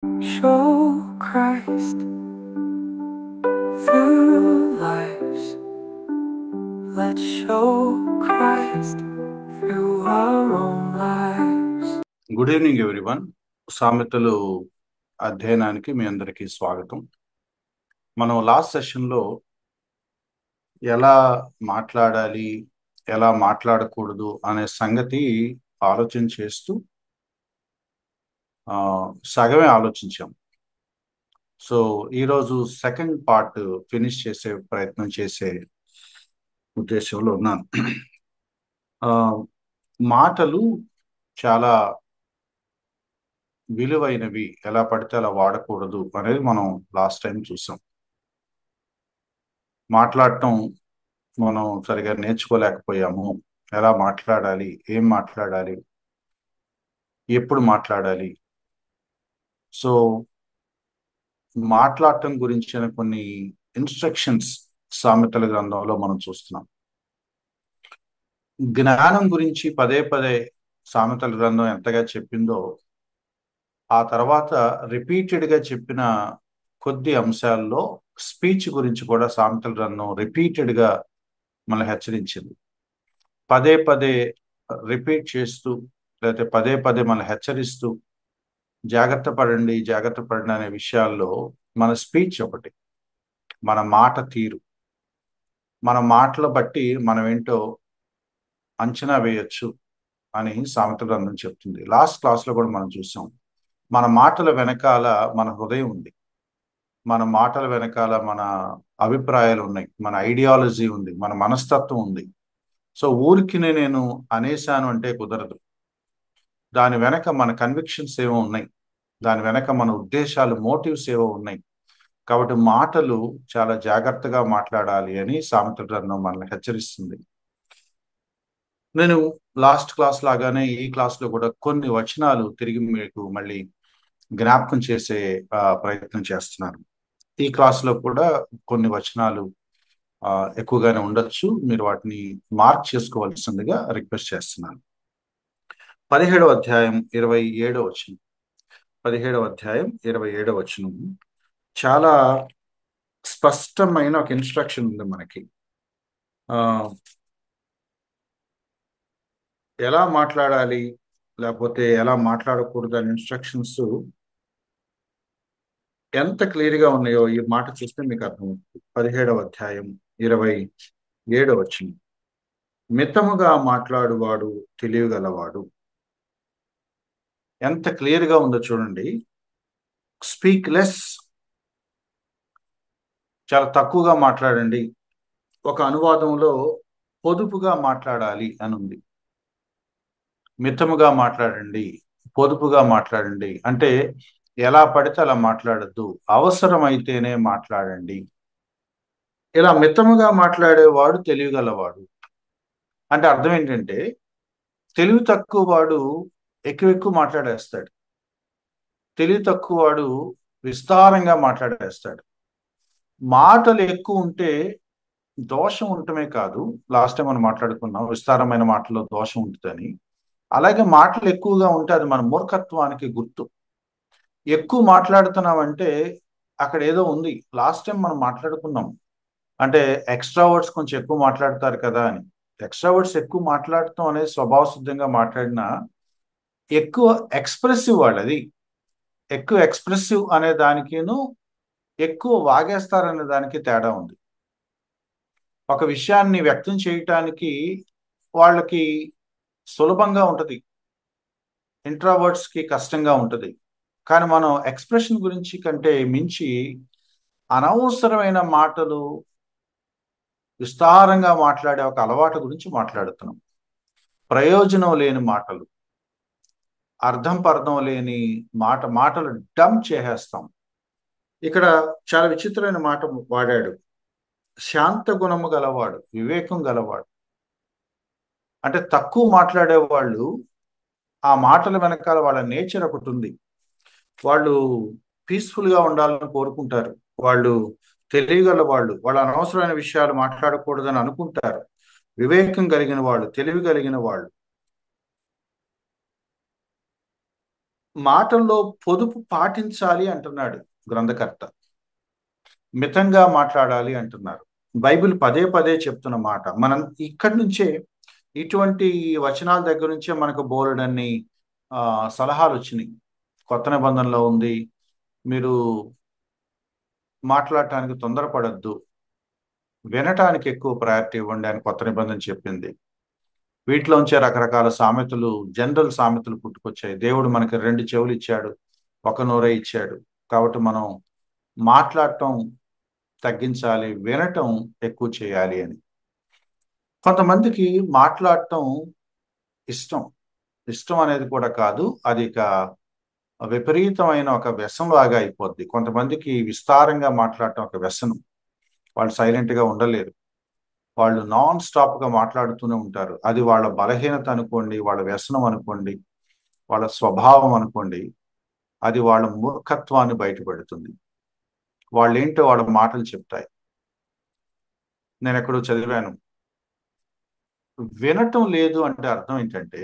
Show Christ through lives. Let's show Christ through our own lives. Good evening everyone. సామెతలు అధ్యయనానికి మీ అందరికీ స్వాగతం. మనం లాస్ట్ సెషన్లో ఎలా మాట్లాడాలి, ఎలా మాట్లాడకూడదు అనే సంగతి ఆలోచన చేస్తూ సగమే ఆలోచించాం. సో ఈరోజు సెకండ్ పార్ట్ ఫినిష్ చేసే ప్రయత్నం చేసే ఉద్దేశంలో ఉన్నాను. మాటలు చాలా విలువైనవి, ఎలా పడితే అలా వాడకూడదు అనేది మనం లాస్ట్ టైం చూసాం. మాట్లాడటం మనం సరిగా నేర్చుకోలేకపోయాము. ఎలా మాట్లాడాలి, ఏం మాట్లాడాలి, ఎప్పుడు మాట్లాడాలి. సో మాట్లాడటం గురించిన కొన్ని ఇన్స్ట్రక్షన్స్ సామెతల గ్రంథంలో మనం చూస్తున్నాం. జ్ఞానం గురించి పదే పదే సామెతల గ్రంథం ఎంతగా చెప్పిందో, ఆ తర్వాత రిపీటెడ్గా చెప్పిన కొద్ది అంశాల్లో స్పీచ్ గురించి కూడా సామెతల గ్రంథం రిపీటెడ్గా మనల్ని హెచ్చరించింది. పదే పదే రిపీట్ చేస్తూ, లేకపోతే పదే పదే మనల్ని హెచ్చరిస్తూ జాగ్రత్త పడండి, జాగ్రత్త పడండి అనే విషయాల్లో మన స్పీచ్ ఒకటి, మన మాట తీరు, మన మాటలు బట్టి మనం ఏంటో అంచనా వేయొచ్చు అని సామెతల గ్రంథం చెప్తుంది. లాస్ట్ క్లాస్లో కూడా మనం చూసాం, మన మాటల వెనకాల మన హృదయం ఉంది, మన మాటల వెనకాల మన అభిప్రాయాలు ఉన్నాయి, మన ఐడియాలజీ ఉంది, మన మనస్తత్వం ఉంది. సో ఊరికి నేను అనేశాను అంటే కుదరదు. దాని వెనక మన కన్విక్షన్స్ ఏవో ఉన్నాయి, దాని వెనక మన ఉద్దేశాలు, మోటివ్స్ ఏవో ఉన్నాయి. కాబట్టి మాటలు చాలా జాగ్రత్తగా మాట్లాడాలి అని సామెతల గ్రంథం మనల్ని హెచ్చరిస్తుంది. నేను లాస్ట్ క్లాస్ లాగానే ఈ క్లాస్లో కూడా కొన్ని వచనాలు తిరిగి మీకు మళ్ళీ జ్ఞాపకం చేసే ప్రయత్నం చేస్తున్నాను. ఈ క్లాస్లో కూడా కొన్ని వచనాలు ఎక్కువగానే ఉండొచ్చు, మీరు వాటిని మార్క్ చేసుకోవాల్సిందిగా రిక్వెస్ట్ చేస్తున్నాను. 17వ అధ్యాయం 27వ వచనం. 17వ అధ్యాయం 27వ వచనం చాలా స్పష్టమైన ఒక ఇన్స్ట్రక్షన్ ఉంది మనకి. ఎలా మాట్లాడాలి లేకపోతే ఎలా మాట్లాడకూడదు అనే ఇన్స్ట్రక్షన్స్ ఎంత క్లియర్గా ఉన్నాయో ఈ మాట చూస్తే మీకు అర్థమవుతుంది. 17వ అధ్యాయం 27వ వచనం. మితముగా మాట్లాడువాడు తెలియగలవాడు. ఎంత క్లియర్గా ఉందో చూడండి. స్పీక్ లెస్, చాలా తక్కువగా మాట్లాడండి. ఒక అనువాదంలో పొదుపుగా మాట్లాడాలి అని ఉంది. మితముగా మాట్లాడండి, పొదుపుగా మాట్లాడండి అంటే ఎలా పడితే అలా మాట్లాడద్దు, అవసరమైతేనే మాట్లాడండి. ఇలా మితముగా మాట్లాడేవాడు తెలియగలవాడు అంటే అర్థం ఏంటంటే, తెలివి తక్కువ వాడు ఎక్కువ మాట్లాడేస్తాడు, తెలివి తక్కువ వాడు విస్తారంగా మాట్లాడేస్తాడు. మాటలు ఎక్కువ ఉంటే దోషం ఉండటమే కాదు, లాస్ట్ టైం మనం మాట్లాడుకున్నాం విస్తారమైన మాటల్లో దోషం ఉంటుందని. అలాగే మాటలు ఎక్కువగా ఉంటే అది మన మూర్ఖత్వానికి గుర్తు. ఎక్కువ మాట్లాడుతున్నామంటే అక్కడ ఏదో ఉంది. లాస్ట్ టైం మనం మాట్లాడుకున్నాం, అంటే ఎక్స్ట్రావర్డ్స్ కొంచెం ఎక్కువ మాట్లాడతారు కదా అని. ఎక్స్ట్రావర్డ్స్ ఎక్కువ మాట్లాడటం అనేది స్వభావ సిద్ధంగా మాట్లాడినా ఎక్కువ ఎక్స్ప్రెసివ్ వాళ్ళు. అది ఎక్కువ ఎక్స్ప్రెసివ్ అనే దానికిను ఎక్కువ వాగేస్తారనే దానికి తేడా ఉంది. ఒక విషయాన్ని వ్యక్తం చేయటానికి వాళ్ళకి సులభంగా ఉంటుంది, ఇంట్రావర్డ్స్కి కష్టంగా ఉంటుంది. కానీ మనం ఎక్స్ప్రెషన్ గురించి కంటే మించి అనవసరమైన మాటలు, విస్తారంగా మాట్లాడే ఒక అలవాటు గురించి మాట్లాడుతున్నాం. ప్రయోజనం లేని మాటలు, అర్థం పర్థం లేని మాటలు డంప్ చేసేస్తాం. ఇక్కడ చాలా విచిత్రమైన మాట వాడాడు, శాంత గుణము గలవాడు, వివేకం గలవాడు. అంటే తక్కువ మాట్లాడే వాళ్ళు, ఆ మాటల వెనకాల వాళ్ళ నేచర్ ఒకటి ఉంది. వాళ్ళు పీస్ఫుల్గా ఉండాలని కోరుకుంటారు, వాళ్ళు తెలియగల వాళ్ళు, వాళ్ళు అనవసరమైన విషయాలు మాట్లాడకూడదని అనుకుంటారు. వివేకం కలిగిన వాళ్ళు, తెలివి కలిగిన వాళ్ళు. మాటల్లో పొదుపు పాటించాలి అంటున్నాడు గ్రంథకర్త. మితంగా మాట్లాడాలి అంటున్నారు. బైబిల్ పదే పదే చెప్తున్న మాట. మనం ఇక్కడి నుంచే, ఇటువంటి వచనాల దగ్గర నుంచే మనకు బోలెడన్ని సలహాలు వచ్చినాయి. కొత్త నిబంధనలో ఉంది, మీరు మాట్లాడటానికి తొందరపడద్దు, వినటానికి ఎక్కువ ప్రయారిటీ ఇవ్వండి అని కొత్త నిబంధన చెప్పింది. వీటిలోంచే రకరకాల సామెతలు, జనరల్ సామెతలు పుట్టుకొచ్చాయి. దేవుడు మనకి 2 చెవులు ఇచ్చాడు, ఒక నోరే ఇచ్చాడు. కాబట్టి మనం మాట్లాడటం తగ్గించాలి, వినటం ఎక్కువ చేయాలి అని. కొంతమందికి మాట్లాడటం ఇష్టం. ఇష్టం అనేది కూడా కాదు, అది ఇక విపరీతమైన ఒక వ్యసనం లాగా అయిపోద్ది. కొంతమందికి విస్తారంగా మాట్లాడటం ఒక వ్యసనం. వాళ్ళు సైలెంట్గా ఉండలేరు. వాళ్ళు నాన్ స్టాప్గా మాట్లాడుతూనే ఉంటారు. అది వాళ్ళ బలహీనత అనుకోండి, వాళ్ళ వ్యసనం అనుకోండి, వాళ్ళ స్వభావం అనుకోండి. అది వాళ్ళ మూర్ఖత్వాన్ని బయటపెడుతుంది. వాళ్ళేంటో వాళ్ళ మాటలు చెప్తాయి. నేను ఎక్కడో చదివాను, వినటం లేదు అంటే అర్థం ఏంటంటే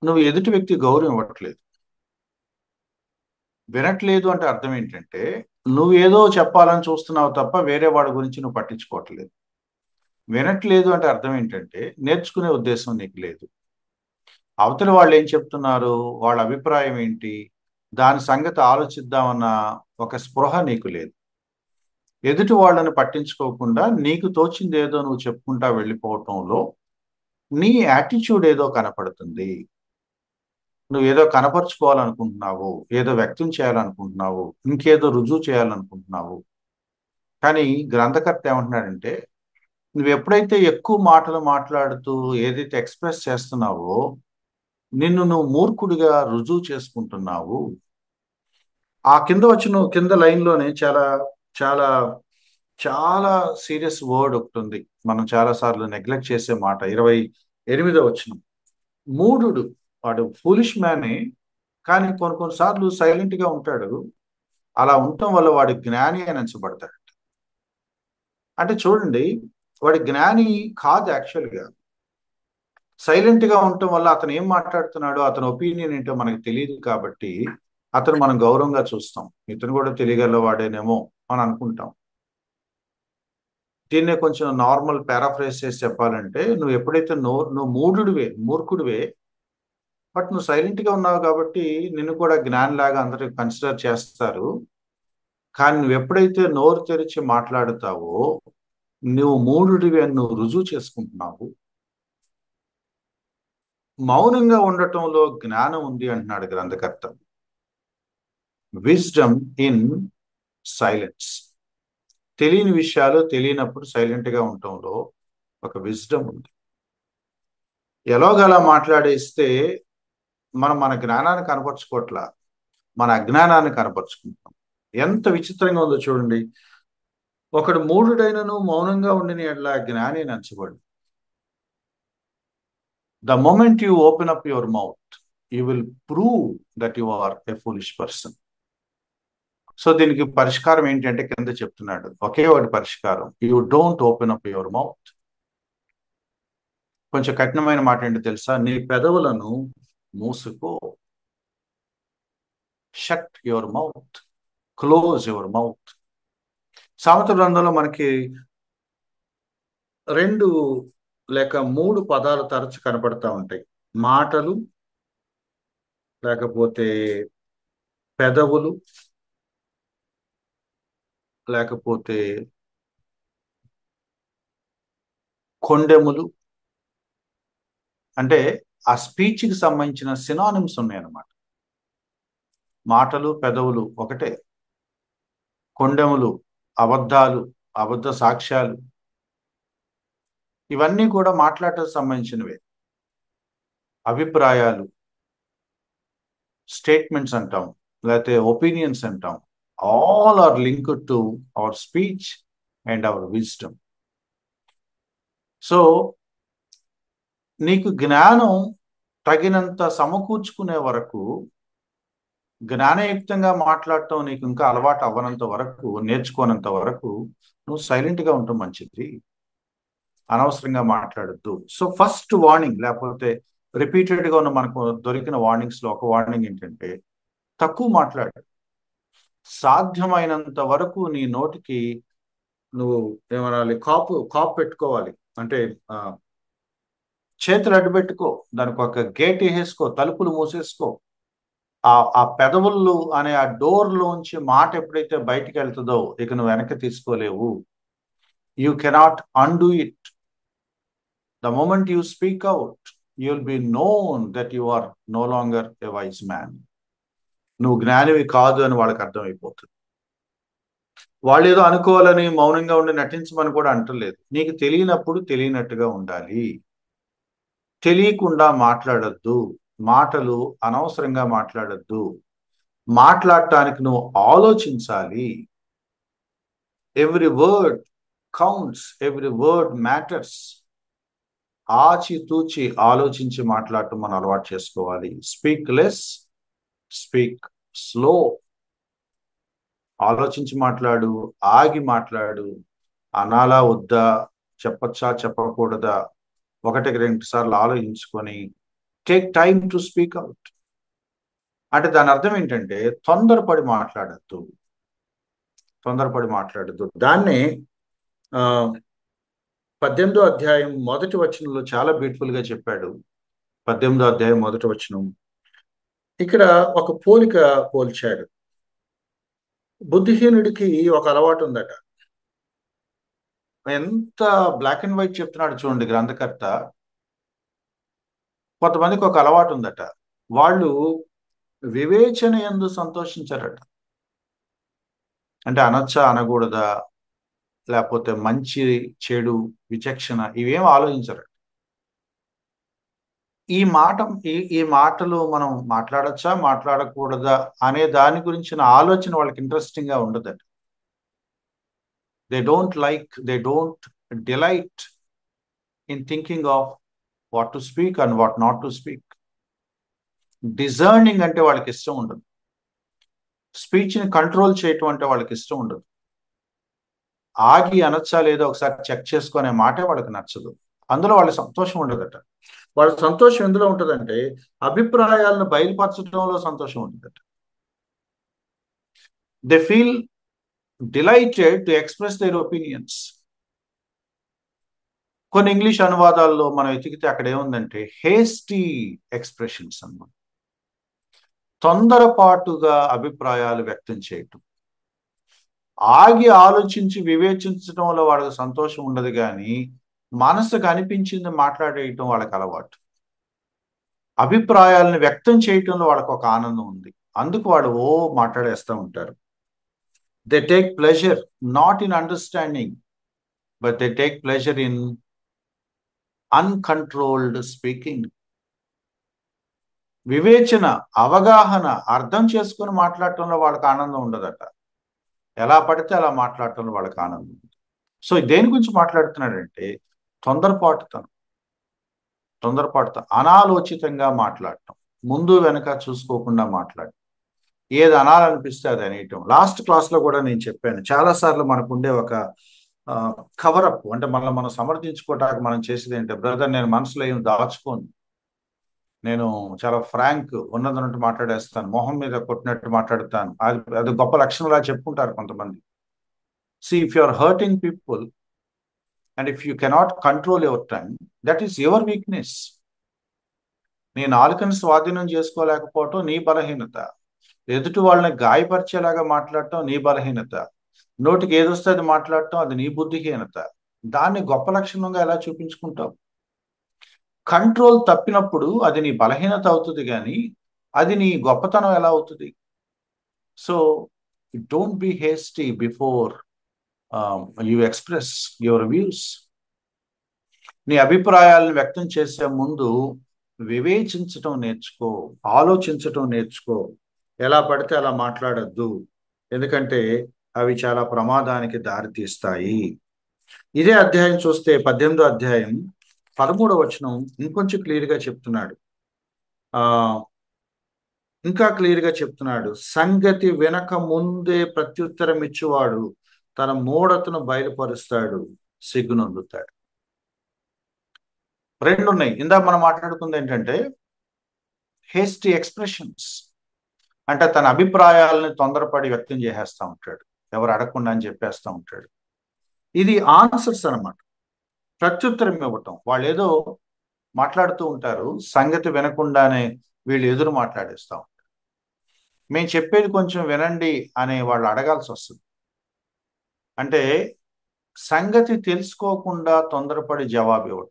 నువ్వు ఎదుటి వ్యక్తి గౌరవం ఇవ్వట్లేదు. వినట్లేదు అంటే అర్థం ఏంటంటే నువ్వు ఏదో చెప్పాలని చూస్తున్నావు తప్ప వేరే వాడి గురించి నువ్వు పట్టించుకోవట్లేదు. వినట్లేదు అంటే అర్థం ఏంటంటే నేర్చుకునే ఉద్దేశం నీకు లేదు. అవతలి వాళ్ళు ఏం చెప్తున్నారు, వాళ్ళ అభిప్రాయం ఏంటి, దాని సంగతి ఆలోచిద్దామన్న ఒక స్పృహ నీకు లేదు. ఎదుటి వాళ్ళని పట్టించుకోకుండా నీకు తోచింది ఏదో నువ్వు చెప్పుకుంటా వెళ్ళిపోవటంలో నీ యాటిట్యూడ్ ఏదో కనపడుతుంది. నువ్వు ఏదో కనపరుచుకోవాలనుకుంటున్నావు, ఏదో వ్యక్తం చేయాలనుకుంటున్నావు, ఇంకేదో రుజువు చేయాలనుకుంటున్నావు. కానీ గ్రంథకర్త ఏమంటున్నాడంటే నువ్వు ఎప్పుడైతే ఎక్కువ మాటలు మాట్లాడుతూ ఏదైతే ఎక్స్ప్రెస్ చేస్తున్నావో నిన్ను నువ్వు మూర్ఖుడిగా రుజువు చేసుకుంటున్నావు. ఆ కింద లైన్లోనే చాలా చాలా చాలా సీరియస్ వర్డ్ ఒకటి ఉంది. మనం చాలా సార్లు నెగ్లెక్ట్ చేసే మాట. 28వ వచనం. మూఢుడు, వాడు ఫూలిష్ మ్యానే, కానీ కొన్నిసార్లు సైలెంట్ గా ఉంటాడు. అలా ఉండటం వల్ల వాడు జ్ఞాని అని ఎంచబడతాడు. అంటే చూడండి, వాడి జ్ఞాని కాదు యాక్చువల్గా. సైలెంట్ గా ఉండటం వల్ల అతను ఏం మాట్లాడుతున్నాడో, అతని ఒపీనియన్ ఏంటో మనకు తెలియదు కాబట్టి అతను మనం గౌరవంగా చూస్తాం. ఇతను కూడా తెలియగలవాడేనేమో అని అనుకుంటాం. దీన్నే కొంచెం నార్మల్ పారాఫ్రేజ్ చేసి చెప్పాలంటే నువ్వు ఎప్పుడైతే నువ్వు మూర్ఖుడివే, బట్ నువ్వు సైలెంట్ గా ఉన్నావు కాబట్టి నిన్ను కూడా జ్ఞానిలాగా అందరూ కన్సిడర్ చేస్తారు. కానీ నువ్వు ఎప్పుడైతే నోరు తెరిచి మాట్లాడుతావో నువ్వు మూఢుడివి అని నువ్వు రుజువు చేసుకుంటున్నావు. మౌనంగా ఉండటంలో జ్ఞానం ఉంది అంటున్నాడు గ్రంథకర్త. Wisdom in silence. తెలియని విషయాలు తెలియనప్పుడు సైలెంట్ గా ఉండటంలో ఒక విజ్డమ్ ఉంది. ఎలాగలా మాట్లాడేస్తే మనం మన జ్ఞానాన్ని కనపరుచుకోవట్లా, మన అజ్ఞానాన్ని కనపరుచుకుంటాం. ఎంత విచిత్రంగా ఉందో చూడండి. ఒకడు మూఢుడైనను మౌనంగా ఉండిన ఎడ్ల జ్ఞాని నచ్చబడు. The moment you open up your mouth you will prove that you are a foolish person. So దీనికి పరిష్కారం ఏంటంటే కింద చెప్తున్నాడు, ఒకే ఒకటి పరిష్కారం, you don't open up your mouth. కొంచెం కఠినమైన మాట ఏంటో తెలుసా, నీ పెదవులను మూసుకో. Shut your mouth, close your mouth. సామెతల గ్రంథంలో మనకి 2 లేక 3 పదాలు తరచు కనపడతా ఉంటాయి. మాటలు, లేకపోతే పెదవులు, లేకపోతే కొండెములు. అంటే ఆ స్పీచ్కి సంబంధించిన సినానిమ్స్ ఉన్నాయన్నమాట. మాటలు, పెదవులు ఒకటే. కొండెములు అబద్ధాలు, అబద్ధ సాక్ష్యాలు, ఇవన్నీ కూడా మాట్లాడటం సంబంధించినవే. అభిప్రాయాలు, స్టేట్మెంట్స్ అంటాం, లేకపోతే ఒపీనియన్స్ అంటాం. All are linked to our speech and our wisdom. So నీకు జ్ఞానం తగినంత సమకూర్చుకునే వరకు, జ్ఞానయుక్తంగా మాట్లాడటం నీకు ఇంకా అలవాటు అవ్వనంత వరకు, నేర్చుకోనంత వరకు నువ్వు సైలెంట్గా ఉండటం మంచిది. అనవసరంగా మాట్లాడద్దు. సో ఫస్ట్ వార్నింగ్, లేకపోతే రిపీటెడ్గా ఉన్న మనకు దొరికిన వార్నింగ్స్లో ఒక వార్నింగ్ ఏంటంటే, తక్కువ మాట్లాడు. సాధ్యమైనంత వరకు నీ నోటికి నువ్వు ఏమనాలి, కాపు పెట్టుకోవాలి. అంటే చేతులు అడ్డు పెట్టుకో, దానికి ఒక గేట్ వేసేసుకో, తలుపులు మూసేసుకో. ఆ పెదవులు అనే ఆ డోర్లోంచి మాట ఎప్పుడైతే బయటికి వెళ్తుందో ఇక నువ్వు వెనక్కి తీసుకోలేవు. You cannot undo it. The moment you speak out, you will be known that you are no longer a wise man. నువ్వు జ్ఞానివి కాదు అని వాళ్ళకి అర్థమైపోతుంది. వాళ్ళు ఏదో అనుకోవాలని మౌనంగా ఉండి నటించమని కూడా అంటలేదు. నీకు తెలియనప్పుడు తెలియనట్టుగా ఉండాలి. తెలియకుండా మాట్లాడద్దు. మాటలు అనవసరంగా మాట్లాడద్దు. మాట్లాడటానికి నువ్వు ఆలోచించాలి. Every word counts, every word matters. ఆచితూచి ఆలోచించి మాట్లాడటం మనం అలవాటు చేసుకోవాలి. Speak less, speak slow. ఆలోచించి మాట్లాడు, ఆగి మాట్లాడు. అనాలా వద్దా, చెప్పచ్చా చెప్పకూడదా, ఒకటికి 2 సార్లు ఆలోచించుకొని take time to speak out. అంటే దాని అర్థం ఏంటంటే తొందరపడి మాట్లాడద్దు. దాన్నే 18వ అధ్యాయం 1వ వచనంలో చాలా బ్యూటిఫుల్ గా చెప్పాడు. 18వ అధ్యాయం 1వ వచనం ఇక్కడ ఒక పోల్చాడు. బుద్ధిహీనుడికి ఒక అలవాటు ఉందట. ఎంత బ్లాక్ అండ్ వైట్ చెప్తున్నాడు చూడండి గ్రంథకర్త. కొంతమందికి ఒక అలవాటు ఉందట. వాళ్ళు వివేచన యందు సంతోషించారట. అంటే అనొచ్చా అనకూడదా, లేకపోతే మంచి చెడు విచక్షణ, ఇవేం ఆలోచించరు. ఈ మాటలు మనం మాట్లాడచ్చా మాట్లాడకూడదా అనే దాని గురించిన ఆలోచన వాళ్ళకి ఇంట్రెస్టింగ్ గా ఉండదట. They don't delight in thinking of what to speak and what not to speak. Discerning అంటే వాళ్ళకి ఇష్టం ఉండదు. స్పీచ్ని కంట్రోల్ చేయటం అంటే వాళ్ళకి ఇష్టం ఉండదు. ఆగి అనొచ్చా లేదో ఒకసారి చెక్ చేసుకునే మాటే వాళ్ళకి నచ్చదు. అందులో వాళ్ళ సంతోషం ఉండదట. వాళ్ళ సంతోషం ఎందులో ఉంటుందంటే అభిప్రాయాలను బయలుపరచడంలో సంతోషం ఉంటుందట. They feel delighted to express there opinions. కొన్ని ఇంగ్లీష్ అనువాదాల్లో మనం ఎతికితే అక్కడ ఏముందంటే హేస్టీ ఎక్స్ప్రెషన్స్ అన్నమాట. తొందరపాటుగా అభిప్రాయాలు వ్యక్తం చేయటం. ఆగి ఆలోచించి వివేచించడంలో వాళ్ళకి సంతోషం ఉండదు, కానీ మనసుకు అనిపించింది మాట్లాడేయటం వాళ్ళకి అలవాటు. అభిప్రాయాలను వ్యక్తం చేయటంలో వాళ్ళకి ఒక ఆనందం ఉంది. అందుకు వాళ్ళు మాట్లాడేస్తూ ఉంటారు. They take pleasure not in understanding, but they take pleasure in uncontrolled speaking. వివేచన, అవగాహన, అర్థం చేసుకుని మాట్లాడటంలో వాళ్ళకి ఆనందం ఉండదట. ఎలా పడితే అలా మాట్లాడటంలో వాళ్ళకి ఆనందం ఉంది. సో దేని గురించి మాట్లాడుతున్నాడంటే తొందరపాటుతనం, అనాలోచితంగా మాట్లాడటం, ముందు వెనక చూసుకోకుండా మాట్లాడటం, ఏది అనాలనిపిస్తే అది అనేయటం. లాస్ట్ క్లాస్లో కూడా నేను చెప్పాను, చాలాసార్లు మనకు ఉండే ఒక కవరప్, అంటే మనం సమర్థించుకోవటానికి మనం చేసేది ఏంటంటే, బ్రదర్ నేను మనసులో ఏమి దాచుకోను, నేను చాలా ఫ్రాంక్, ఉన్నదన్నట్టు మాట్లాడేస్తాను, మొహం మీద కొట్టినట్టు మాట్లాడతాను. అది గొప్ప లక్షణంలా చెప్పుకుంటారు కొంతమంది. See, if you are hurting people and if you cannot control your tongue, that is your weakness. నీ నాలుకను స్వాధీనం చేసుకోలేకపోవటం నీ బలహీనత. ఎదుటి వాళ్ళని గాయపరిచేలాగా మాట్లాడటం నీ బలహీనత. నోటికి ఏదొస్తే అది మాట్లాడటం అది నీ బుద్ధిహీనత. దాన్ని గొప్ప లక్షణంగా ఎలా చూపించుకుంటావు? కంట్రోల్ తప్పినప్పుడు అది నీ బలహీనత అవుతుంది, కానీ అది నీ గొప్పతనం ఎలా అవుతుంది? So don't be hasty before you express your views. నీ అభిప్రాయాలను వ్యక్తం చేసే ముందు వివేచించటం నేర్చుకో, ఆలోచించటం నేర్చుకో. ఎలా పడితే అలా మాట్లాడద్దు, ఎందుకంటే అవి చాలా ప్రమాదానికి దారితీస్తాయి. ఇదే అధ్యాయం చూస్తే 18వ అధ్యాయం 13వ వచనం ఇంకొంచెం క్లియర్గా చెప్తున్నాడు. ఇంకా క్లియర్గా చెప్తున్నాడు, సంగతి వెనక ముందే ప్రత్యుత్తరం ఇచ్చేవాడు తన మూఢతను బయలుపరుస్తాడు, సిగ్గునొందుతాడు. రెండు ఉన్నాయి. ఇందాక మనం మాట్లాడుకుంది ఏంటంటే హేస్టీ ఎక్స్ప్రెషన్స్, అంటే తన అభిప్రాయాలని తొందరపడి వ్యక్తం చేసేస్తూ ఉంటాడు, ఎవరు అడగకుండా అని చెప్పేస్తూ ఉంటాడు. ఇది ఆన్సర్స్ అన్నమాట, ప్రత్యుత్తరం ఇవ్వటం. వాళ్ళు ఏదో మాట్లాడుతూ ఉంటారు, సంగతి వినకుండానే వీళ్ళు ఎదురు మాట్లాడేస్తాం. మేము చెప్పేది కొంచెం వినండి అని వాళ్ళు అడగాల్సి వస్తుంది. అంటే సంగతి తెలుసుకోకుండా తొందరపడి జవాబు ఇవ్వటం.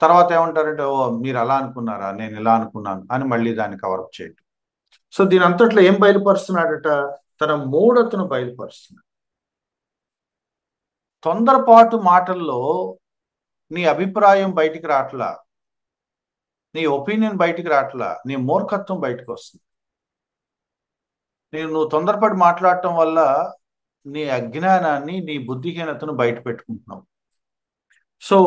తర్వాత ఏమంటారంటే, ఓ మీరు అలా అనుకున్నారా, నేను ఇలా అనుకున్నాను అని మళ్ళీ దాన్ని కవరప్ చేయటం. సో దీని అంతట్లో ఏం బయలుపరుస్తున్నాడట, తన మూఢతను బయలుపరుస్తున్నాడు. తొందరపాటు మాటల్లో నీ అభిప్రాయం బయటికి రావట్లా, నీ ఒపీనియన్ బయటికి రావట్లా, నీ మూర్ఖత్వం బయటకు వస్తుంది. నువ్వు తొందరపడి మాట్లాడటం వల్ల నీ అజ్ఞానాన్ని, నీ బుద్ధిహీనతను బయట పెట్టుకుంటున్నావు. సో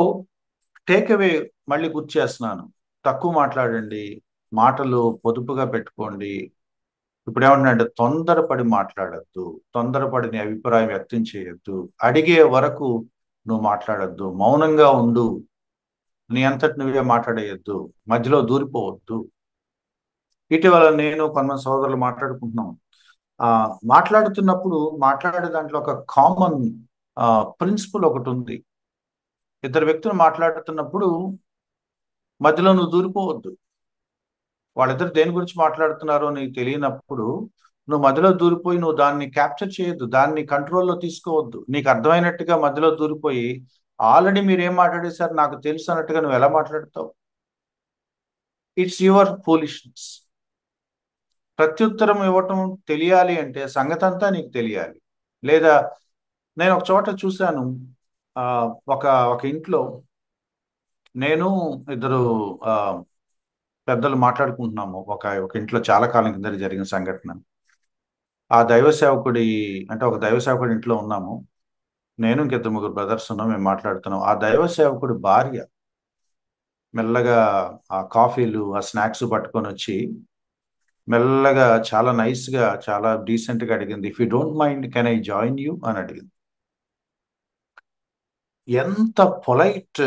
టేక్ అవే మళ్ళీ గుర్తు చేస్తున్నాను, తక్కువ మాట్లాడండి, మాటలు పొదుపుగా పెట్టుకోండి. ఇప్పుడు ఏమంటున్నాడంటే తొందరపడి మాట్లాడద్దు, తొందరపడి నీ అభిప్రాయం వ్యక్తం చేయొద్దు, అడిగే వరకు నువ్వు మాట్లాడద్దు, మౌనంగా ఉండు, నీ అంతటి నువ్వే మాట్లాడేయద్దు, మధ్యలో దూరిపోవద్దు. ఇటీవల నేను కొంతమంది సోదరులు మాట్లాడుకుంటున్నాం. మాట్లాడుతున్నప్పుడు మాట్లాడే దాంట్లో ఒక కామన్ ప్రిన్సిపల్ ఒకటి ఉంది. ఇద్దరు వ్యక్తులు మాట్లాడుతున్నప్పుడు మధ్యలో నువ్వు దూరిపోవద్దు. వాళ్ళిద్దరు దేని గురించి మాట్లాడుతున్నారో నీకు తెలియనప్పుడు నువ్వు మధ్యలో దూరిపోయి నువ్వు దాన్ని క్యాప్చర్ చేయొద్దు, దాన్ని కంట్రోల్లో తీసుకోవద్దు. నీకు అర్థమైనట్టుగా మధ్యలో దూరిపోయి ఆల్రెడీ మీరు ఏం మాట్లాడేశారు నాకు తెలుసు అన్నట్టుగా నువ్వు ఎలా మాట్లాడతావు? It's your foolishness. ప్రత్యుత్తరం ఇవ్వటం తెలియాలి అంటే సంగతి అంతా నీకు తెలియాలి. లేదా నేను ఒక చోట చూశాను, ఒక ఒక ఇంట్లో నేను ఇద్దరు పెద్దలు మాట్లాడుకుంటున్నాము. ఒక ఒక ఇంట్లో చాలా కాలం కింద జరిగిన సంఘటన. ఆ దైవ సేవకుడి అంటే ఒక దైవ సేవకుడి ఇంట్లో ఉన్నాము, నేను ఇంకిద్దరు ముగ్గురు బ్రదర్స్ ఉన్నాం, మేము మాట్లాడుతున్నాం. ఆ దైవ సేవకుడి భార్య మెల్లగా ఆ కాఫీలు ఆ స్నాక్స్ పట్టుకొని వచ్చి మెల్లగా చాలా నైస్గా చాలా డీసెంట్గా అడిగింది, if you don't mind can I join you అని అడిగింది. ఎంత పొలైట్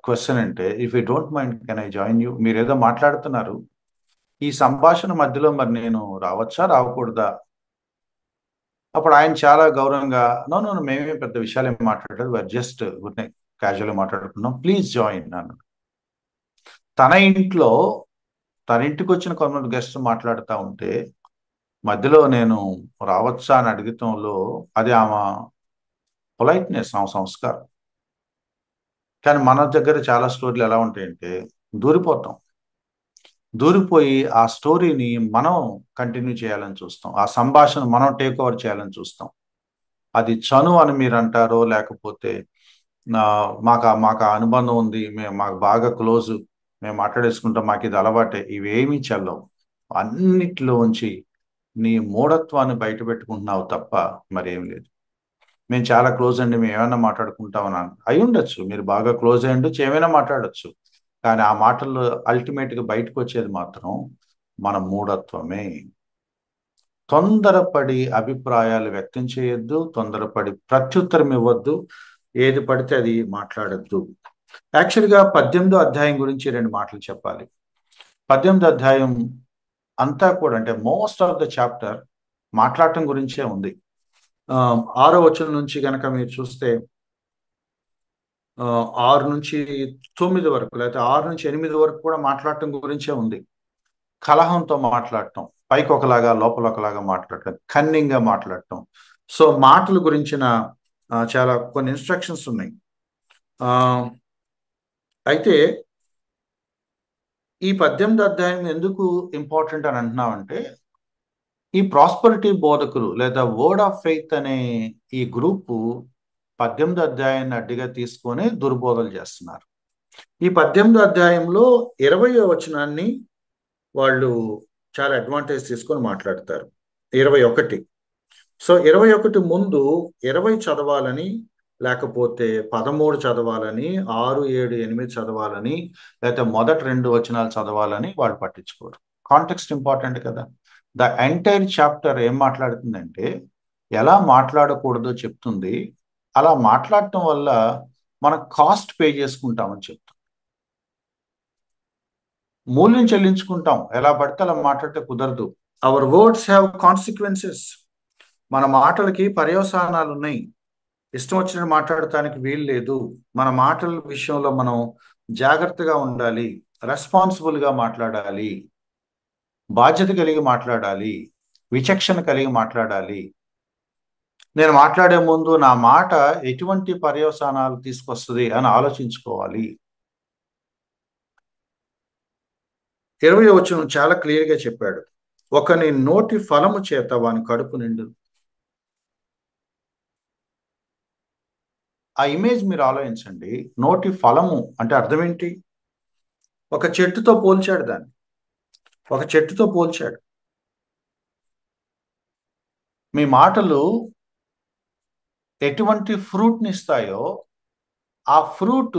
క్వశ్చన్ అంటే, if you don't mind can I join you. మీరు ఏదో మాట్లాడుతున్నారు, ఈ సంభాషణ మధ్యలో మరి నేను రావచ్చా రావకూడదా? అప్పుడు ఆయన చాలా గౌరవంగా, నో నో మేమే పెద్ద విషయాలు ఏమి మాట్లాడలేదు, జస్ట్ క్యాజువల్గా మాట్లాడుకున్నాం, ప్లీజ్ జాయిన్ అన్నాడు. తన ఇంట్లో తన ఇంటికి వచ్చిన కొంతమంది గెస్ట్ మాట్లాడుతూ ఉంటే మధ్యలో నేను రావచ్చా అని అడగటంలో అది ఆమె పొలైట్నెస్, ఆమె సంస్కారం. కానీ మన దగ్గర చాలా స్టోరీలు ఎలా ఉంటాయంటే దూరిపోతాం, దూరిపోయి ఆ స్టోరీని మనం కంటిన్యూ చేయాలని చూస్తాం, ఆ సంభాషణ మనం టేక్ ఓవర్ చేయాలని చూస్తాం. అది చనువు అని మీరు అంటారో, లేకపోతే మాకు ఆ అనుబంధం ఉంది, మాకు బాగా క్లోజ్, మేము మాట్లాడేసుకుంటాం, మాకు ఇది అలవాటే, ఇవేమీ చెల్లవు. అన్నిటిలోంచి నీ మూఢత్వాన్ని బయట పెట్టుకుంటున్నావు తప్ప మరేం లేదు. మేము చాలా క్లోజ్ అండి, మేము ఏమైనా మాట్లాడుకుంటామని అయి ఉండొచ్చు, మీరు బాగా క్లోజ్ అయి ఉండొచ్చు, ఏమైనా మాట్లాడచ్చు. కానీ ఆ మాటల్లో అల్టిమేట్గా బయటకు వచ్చేది మాత్రం మన మూఢత్వమే. తొందరపడి అభిప్రాయాలు వ్యక్తం చేయొద్దు, తొందరపడి ప్రత్యుత్తరం ఇవ్వద్దు, ఏది పడితే అది మాట్లాడద్దు. యాక్చువల్గా 18వ అధ్యాయం గురించి రెండు మాటలు చెప్పాలి. 18వ అధ్యాయం అంతా కూడా, అంటే మోస్ట్ ఆఫ్ ద చాప్టర్ మాట్లాడటం గురించే ఉంది. 6వ వచనం నుంచి కనుక మీరు చూస్తే 6 నుంచి 9 వరకు, లేకపోతే 6 నుంచి 8 వరకు కూడా మాట్లాడటం గురించే ఉంది. కలహంతో మాట్లాడటం, పైకి ఒకలాగా లోపల ఒకలాగా మాట్లాడటం, కన్నింగ్గా మాట్లాడటం. సో మాటల గురించిన చాలా కొన్ని ఇన్స్ట్రక్షన్స్ ఉన్నాయి. అయితే ఈ 18వ అధ్యాయం ఎందుకు ఇంపార్టెంట్ అని అంటున్నామంటే, ఈ ప్రాస్పరిటీ బోధకులు లేదా వర్డ్ ఆఫ్ ఫెయిత్ అనే ఈ గ్రూపు 18వ అధ్యాయాన్ని అడ్డుగా తీసుకొని దుర్బోధలు చేస్తున్నారు. ఈ 18వ అధ్యాయంలో 20వ వచనాన్ని వాళ్ళు చాలా అడ్వాంటేజ్ తీసుకొని మాట్లాడతారు. 21. సో 21 ముందు 20 చదవాలని, లేకపోతే 13 చదవాలని, 6, 7, 8 చదవాలని, లేకపోతే మొదటి 2 వచనాలు చదవాలని వాళ్ళు పట్టించుకోరు. కాంటెక్స్ట్ ఇంపార్టెంట్ కదా. ద ఎంటైర్ చాప్టర్ ఏం మాట్లాడుతుందంటే ఎలా మాట్లాడకూడదో చెప్తుంది. అలా మాట్లాడటం వల్ల మనం కాస్ట్ పే చేసుకుంటామని చెప్తుంది. మూల్యం చెల్లించుకుంటాం. ఎలా పడితే అలా మాట్లాడితే కుదరదు. Our words have consequences. మన మాటలకి పర్యవసానాలు ఉన్నాయి. ఇష్టం వచ్చినట్టు మాట్లాడటానికి వీలు లేదు. మన మాటల విషయంలో మనం జాగ్రత్తగా ఉండాలి, రెస్పాన్సిబుల్గా మాట్లాడాలి, బాధ్యత కలిగి మాట్లాడాలి, విచక్షణ కలిగి మాట్లాడాలి. నేను మాట్లాడే ముందు నా మాట ఎటువంటి పర్యవసానాలు తీసుకొస్తుంది అని ఆలోచించుకోవాలి. 20వ వచనం చాలా క్లియర్గా చెప్పాడు, ఒకని నోటి ఫలము చేత వాని కడుపు నిండు. ఆ ఇమేజ్ మీరు ఆలోచించండి. నోటి ఫలము అంటే అర్థం ఏంటి? ఒక చెట్టుతో పోల్చాడు దాన్ని. ఒక చెట్టుతో పోల్చాడు. మీ మాటలు ఎటువంటి ఫ్రూట్ని ఇస్తాయో ఆ ఫ్రూట్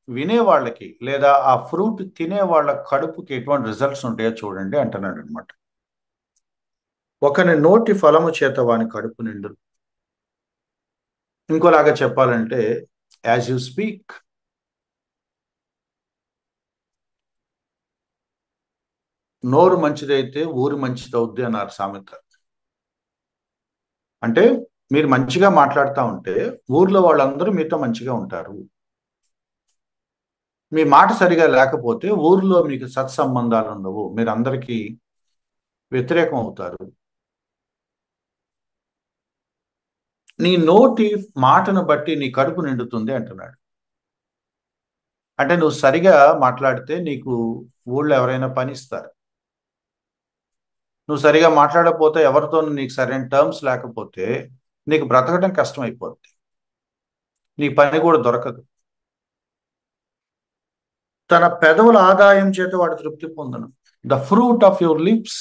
వినేవాళ్ళకి లేదా ఆ ఫ్రూట్ తినే వాళ్ళ కడుపుకి ఎటువంటి రిజల్ట్స్ ఉంటాయో చూడండి అంటున్నాడు అనమాట. ఒకని నోటి ఫలము చేత వాని కడుపు నిండు. ఇంకోలాగా చెప్పాలంటే యాజ్ యు స్పీక్, నోరు మంచిదైతే ఊరు మంచిదవుద్ది అన్నారు సామెత. అంటే మీరు మంచిగా మాట్లాడుతూ ఉంటే ఊర్లో వాళ్ళందరూ మీతో మంచిగా ఉంటారు. మీ మాట సరిగా లేకపోతే ఊర్లో మీకు సత్సంబంధాలు ఉండవు, మీరు అందరికీ వ్యతిరేకం అవుతారు. నీ నోటి మాటను బట్టి నీ కడుపు నిండుతుంది అంటున్నాడు. అంటే నువ్వు సరిగా మాట్లాడితే నీకు ఊళ్ళో ఎవరైనా పని ఇస్తారు. నువ్వు సరిగా మాట్లాడకపోతే ఎవరితో నీకు సరైన టర్మ్స్ లేకపోతే నీకు బ్రతకడం కష్టం అయిపోద్ది, నీ పని కూడా దొరకదు. తన పెదవుల ఆదాయం చేత వాడు తృప్తి పొందను. The fruit of your lips,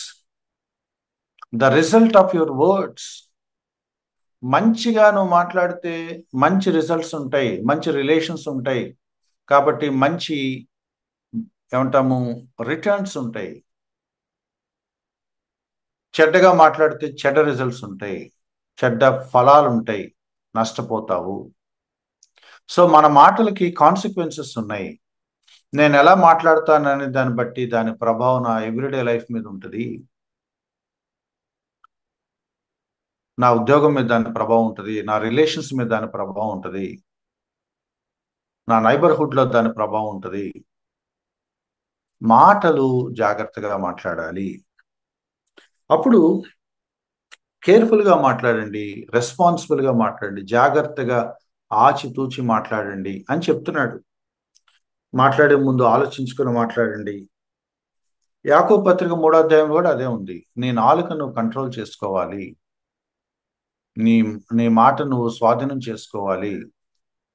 the result of your words. మంచిగా నువ్వు మాట్లాడితే మంచి రిజల్ట్స్ ఉంటాయి, మంచి రిలేషన్స్ ఉంటాయి, కాబట్టి మంచి ఏమంటాము రిటర్న్స్ ఉంటాయి. చెడ్డగా మాట్లాడితే చెడ్డ రిజల్ట్స్ ఉంటాయి, చెడ్డ ఫలాలు ఉంటాయి, నష్టపోతావు. సో మన మాటలకి కాన్సిక్వెన్సెస్ ఉన్నాయి. నేను ఎలా మాట్లాడతానని దాన్ని బట్టి దాని ప్రభావం నా ఎవ్రీడే లైఫ్ మీద ఉంటుంది. నా ఉద్యోగం మీద దాని ప్రభావం ఉంటుంది, నా రిలేషన్స్ మీద దాని ప్రభావం ఉంటుంది, నా నైబర్హుడ్లో దాని ప్రభావం ఉంటుంది. మాటలు జాగ్రత్తగా మాట్లాడాలి. అప్పుడు కేర్ఫుల్గా మాట్లాడండి, రెస్పాన్సిబుల్గా మాట్లాడండి, జాగ్రత్తగా ఆచితూచి మాట్లాడండి అని చెప్తున్నాడు. మాట్లాడే ముందు ఆలోచించుకొని మాట్లాడండి. యాకోబు పత్రిక 3వ అధ్యాయంలో కూడా అదే ఉంది. నీ నాలుకను కంట్రోల్ చేసుకోవాలి, నీ నీ మాట నువ్వు స్వాధీనం చేసుకోవాలి.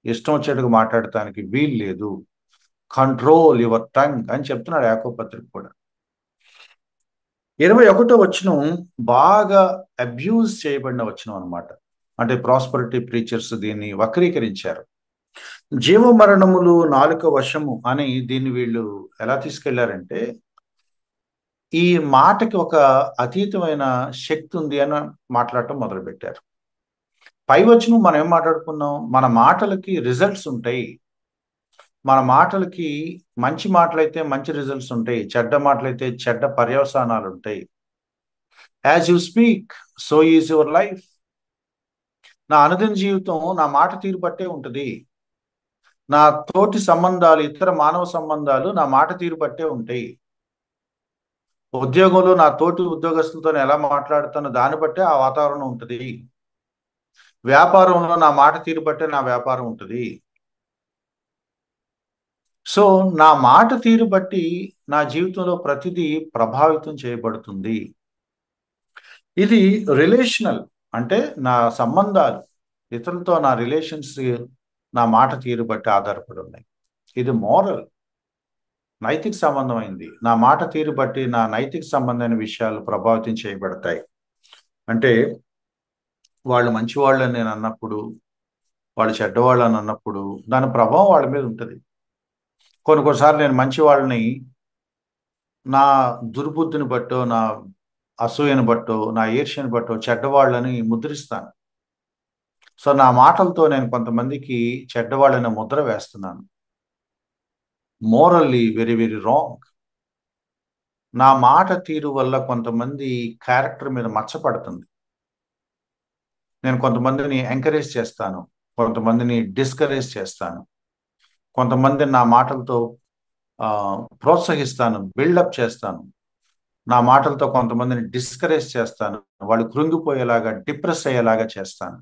ఇష్టం వచ్చేట్టుగా మాట్లాడటానికి వీలు లేదు. కంట్రోల్ యువర్ టంగ్ అని చెప్తున్నాడు యాకోబు పత్రిక కూడా. 21వ వచనం బాగా అబ్యూజ్ చేయబడిన వచనం అనమాట. అంటే ప్రాస్పరిటీ ప్రీచర్స్ దీన్ని వక్రీకరించారు. జీవమరణములు నాలుక వశము అని దీన్ని వీళ్ళు ఎలా తీసుకెళ్లారంటే, ఈ మాటకి ఒక అతీతమైన శక్తి ఉంది అని మాట్లాడటం మొదలుపెట్టారు. పై వచనం మనం ఏం మాట్లాడుకున్నాం? మన మాటలకి రిజల్ట్స్ ఉంటాయి. మన మాటలకి మంచి మాటలైతే మంచి రిజల్ట్స్ ఉంటాయి, చెడ్డ మాటలైతే చెడ్డ పర్యవసానాలు ఉంటాయి. As you speak so is your life. నా అనుదిన జీవితం నా మాట తీరు బట్టే ఉంటుంది. నా తోటి సంబంధాలు, ఇతర మానవ సంబంధాలు నా మాట తీరు బట్టే ఉంటాయి. ఉద్యోగంలో నా తోటి ఉద్యోగస్తులతో ఎలా మాట్లాడుతానో దాన్ని బట్టే ఆ వాతావరణం ఉంటుంది. వ్యాపారంలో నా మాట తీరు బట్టే నా వ్యాపారం ఉంటుంది. సో నా మాట తీరు బట్టి నా జీవితంలో ప్రతిదీ ప్రభావితం చేయబడుతుంది. ఇది రిలేషనల్, అంటే నా సంబంధాలు ఇతరులతో నా రిలేషన్స్ నా మాట తీరు బట్టి ఆధారపడి ఉన్నాయి. ఇది మోరల్, నైతిక సంబంధమైంది. నా మాట తీరు బట్టి నా నైతిక సంబంధమైన విషయాలు ప్రభావితం చేయబడతాయి. అంటే వాళ్ళు మంచివాళ్ళని నేను అన్నప్పుడు, వాళ్ళు చెడ్డవాళ్ళని అన్నప్పుడు దాని ప్రభావం వాళ్ళ మీద ఉంటుంది. కొన్నిసార్లు నేను మంచి వాళ్ళని నా దుర్బుద్ధిని బట్టో, నా అసూయను బట్టో, నా ఈర్ష్యను బట్టో చెడ్డవాళ్ళని ముద్రిస్తాను. సో నా మాటలతో నేను కొంతమందికి చెడ్డవాళ్ళని ముద్ర వేస్తున్నాను. Morally very very wrong. నా మాట తీరు వల్ల కొంతమంది క్యారెక్టర్ మీద మచ్చపడుతుంది. నేను కొంతమందిని ఎంకరేజ్ చేస్తాను, కొంతమందిని డిస్కరేజ్ చేస్తాను, కొంతమందిని నా మాటలతో ప్రోత్సహిస్తాను, బిల్డప్ చేస్తాను. నా మాటలతో కొంతమందిని డిస్కరేజ్ చేస్తాను, వాళ్ళు కృంగిపోయేలాగా, డిప్రెస్ అయ్యేలాగా చేస్తాను.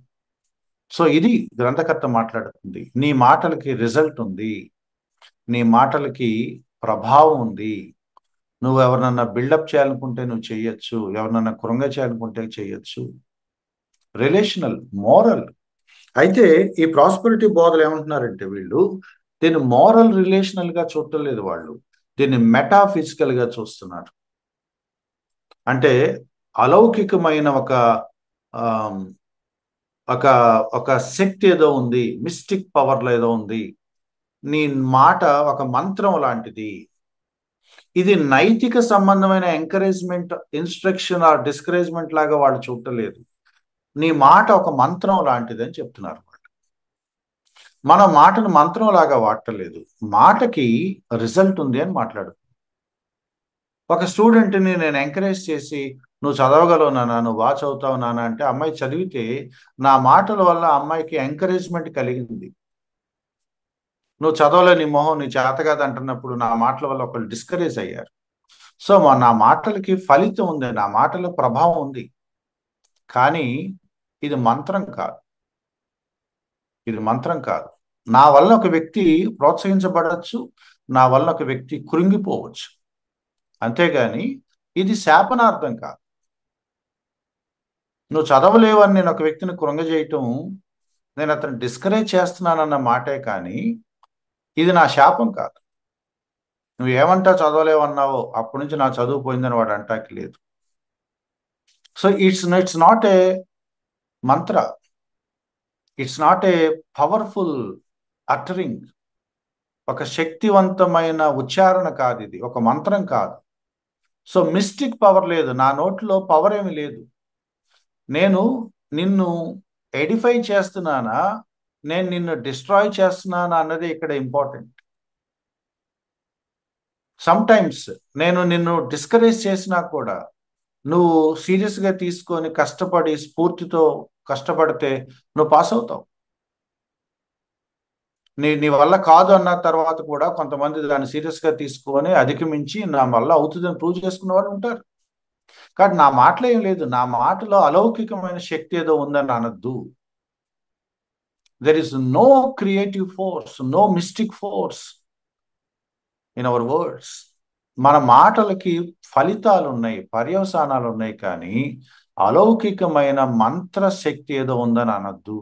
సో ఇది గ్రంథకర్త మాట్లాడుతుంది. నీ మాటలకి రిజల్ట్ ఉంది, నీ మాటలకి ప్రభావం ఉంది. నువ్వు ఎవరినన్నా బిల్డప్ చేయాలనుకుంటే నువ్వు చేయొచ్చు, ఎవరినన్నా కృంగ చేయాలనుకుంటే చేయొచ్చు. Relational, moral. అయితే ఈ ప్రాస్పరిటీ బోధలు ఏమంటున్నారంటే వీళ్ళు దీన్ని మోరల్ రిలేషనల్ గా చూడటం లేదు, వాళ్ళు దీన్ని మెటాఫిజికల్ గా చూస్తున్నారు. అంటే అలౌకికమైన ఒక ఒక ఒక శక్తి ఏదో ఉంది, మిస్టిక్ పవర్లో ఏదో ఉంది. నీ మాట ఒక మంత్రం లాంటిది. ఇది నైతిక సంబంధమైన ఎంకరేజ్మెంట్, ఇన్స్ట్రక్షన్ ఆర్ డిస్కరేజ్మెంట్ లాగా వాళ్ళు చూడటం లేదు. నీ మాట ఒక మంత్రం లాంటిది అని చెప్తున్నారు. మన మాటను మంత్రం లాగా వాడటలేదు, మాటకి రిజల్ట్ ఉంది అని మాట్లాడు. ఒక స్టూడెంట్ని నేను ఎంకరేజ్ చేసి నువ్వు చదవగలవు నాన్న, నువ్వు బాగా చదువుతావు నాన్న అంటే అమ్మాయి చదివితే నా మాటల వల్ల అమ్మాయికి ఎంకరేజ్మెంట్ కలిగింది. నువ్వు చదవలే, నీ మొహం, నీ చేత కాదు అంటున్నప్పుడు నా మాటల వల్ల ఒకళ్ళు డిస్కరేజ్ అయ్యారు. సో నా మాటలకి ఫలితం ఉంది, నా మాటల ప్రభావం ఉంది. కానీ ఇది మంత్రం కాదు, ఇది మంత్రం కాదు. నా వల్ల ఒక వ్యక్తి ప్రోత్సహించబడవచ్చు, నా వల్ల ఒక వ్యక్తి కృంగిపోవచ్చు, అంతేగాని ఇది శాపనార్థం కాదు. నువ్వు చదవలేవని నేను ఒక వ్యక్తిని కృంగజేయటం, నేను అతను డిస్కరేజ్ చేస్తున్నానన్న మాటే, కానీ ఇది నా శాపం కాదు. నువ్వు ఏమంటా చదవలేవన్నావో అప్పటి నుంచి నా చదువు పోయిందని వాడు అంటాకి లేదు. So it's not a Mantra, it's not a powerful uttering, ఒక శక్తివంతమైన ఉచ్చారణ కాదు, ఇది ఒక మంత్రం కాదు. సో మిస్టిక్ పవర్ లేదు, నా నోట్లో పవర్ ఏమి లేదు. నేను నిన్ను ఎడిఫై చేస్తున్నానా, నేను నిన్ను డిస్ట్రాయ్ చేస్తున్నానా అన్నది ఇక్కడ ఇంపార్టెంట్. సమ్టైమ్స్ నేను నిన్ను డిస్కరేజ్ చేసినా కూడా నువ్వు సీరియస్గా తీసుకొని కష్టపడి స్ఫూర్తితో కష్టపడితే నువ్వు పాస్ అవుతావు. నీ వల్ల కాదు అన్న తర్వాత కూడా కొంతమంది దాన్ని సీరియస్గా తీసుకొని అధిగమించి నా వల్ల అవుతుందని ప్రూవ్ చేసుకున్న వాళ్ళు ఉంటారు. కానీ నా మాటలో ఏం లేదు, నా మాటలో అలౌకికమైన శక్తి ఏదో ఉందని అనద్దు. There is no creative force, no mystic force in our words. మన మాటలకి ఫలితాలు ఉన్నాయి, పర్యవసానాలు ఉన్నాయి, కానీ అలౌకికమైన మంత్ర శక్తి ఏదో ఉందని అనద్దు.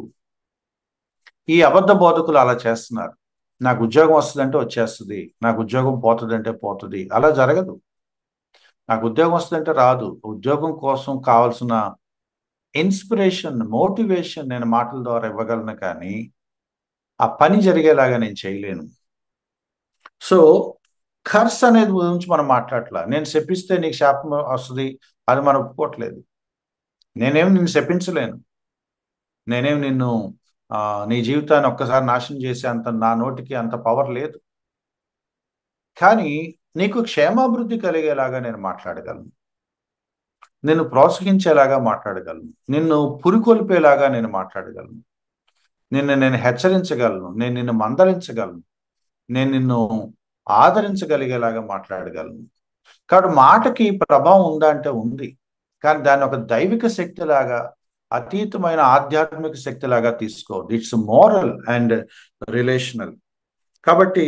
ఈ అబద్ధ బోధకులు అలా చేస్తున్నారు. నాకు ఉద్యోగం వస్తుందంటే వచ్చేస్తుంది, నాకు ఉద్యోగం పోతుందంటే పోతుంది. అలా జరగదు. నాకు ఉద్యోగం వస్తుందంటే రాదు. ఉద్యోగం కోసం కావాల్సిన ఇన్స్పిరేషన్, మోటివేషన్ నేను మాటల ద్వారా ఇవ్వగలను, కానీ ఆ పని జరిగేలాగా నేను చేయలేను. సో కర్స్ అనేది గురించి మనం మాట్లాడట్లా. నేను శపిస్తే నీకు శాపం వస్తుంది అది మనం ఒప్పుకోవట్లేదు. నేనేం నిన్ను శపించలేను, నేనేం నిన్ను నీ జీవితాన్ని ఒక్కసారి నాశనం చేసే అంత నా నోటికి అంత పవర్ లేదు. కానీ నీకు క్షేమాభివృద్ధి కలిగేలాగా నేను మాట్లాడగలను, నిన్ను ప్రోత్సహించేలాగా మాట్లాడగలను, నిన్ను పురికొల్పేలాగా నేను మాట్లాడగలను, నేను హెచ్చరించగలను, నేను నిన్ను మందలించగలను, నేను నిన్ను ఆదరించగలిగేలాగా మాట్లాడగలను. కాబట్టి మాటకి ప్రభావం ఉందా అంటే ఉంది, కానీ దాన్ని ఒక దైవిక శక్తిలాగా, అతీతమైన ఆధ్యాత్మిక శక్తిలాగా తీసుకోవద్దు. It's moral and relational. కాబట్టి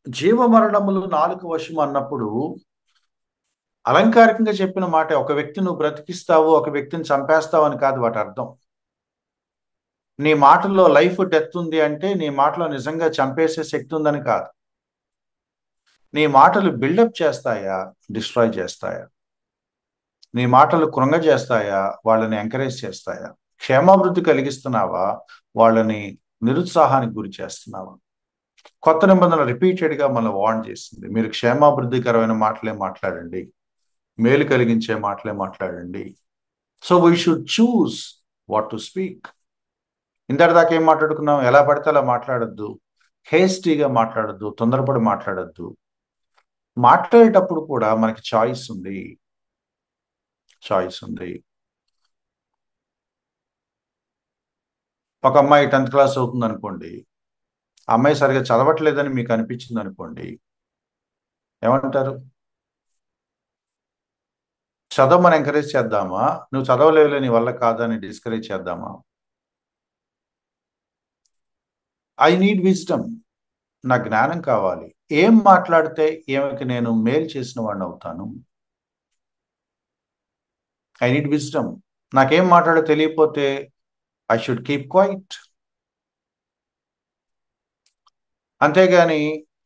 జీవమరణములు నాలుక వశము అన్నప్పుడు అలంకారికంగా చెప్పిన మాట, ఒక వ్యక్తి నువ్వు బ్రతికిస్తావు, ఒక వ్యక్తిని చంపేస్తావు అని కాదు వాటి అర్థం. నీ మాటల్లో లైఫ్ డెత్ ఉంది అంటే నీ మాటలో నిజంగా చంపేసే శక్తి ఉందని కాదు. నీ మాటలు బిల్డప్ చేస్తాయా, డిస్ట్రాయ్ చేస్తాయా? నీ మాటలు కృంగజేస్తాయా, వాళ్ళని ఎంకరేజ్ చేస్తాయా? క్షేమాభివృద్ధి కలిగిస్తున్నావా, వాళ్ళని నిరుత్సాహానికి గురి చేస్తున్నావా? కొత్త నిబంధన రిపీటెడ్గా మనం వార్న్ చేస్తుంది, మీరు క్షేమాభివృద్ధికరమైన మాటలే మాట్లాడండి, మేలు కలిగించే మాటలే మాట్లాడండి. So we should choose what to speak. ఇంతటి దాకా ఏం మాట్లాడుకున్నాం? ఎలా పడితే అలా మాట్లాడద్దు, హేస్టీగా మాట్లాడద్దు, తొందరపడి మాట్లాడద్దు. మాట్లాడేటప్పుడు కూడా మనకి చాయిస్ ఉంది. ఒక అమ్మాయి 10th క్లాస్ అవుతుంది అనుకోండి, ఆ అమ్మాయి సరిగా చదవట్లేదని మీకు అనిపించింది అనుకోండి, ఏమంటారు? చదవమని ఎంకరేజ్ చేద్దామా, నువ్వు చదవలేవులే నీ వల్ల కాదని డిస్కరేజ్ చేద్దామా? I need wisdom. నా జ్ఞానం కావాలి. ఏం మాట్లాడితే ఈమెకి నేను మేలు చేసిన వాడిని అవుతాను? I need wisdom. నాకేం మాట్లాడో తెలియకపోతే ఐ షుడ్ కీప్ క్వైట్. అంతేగాని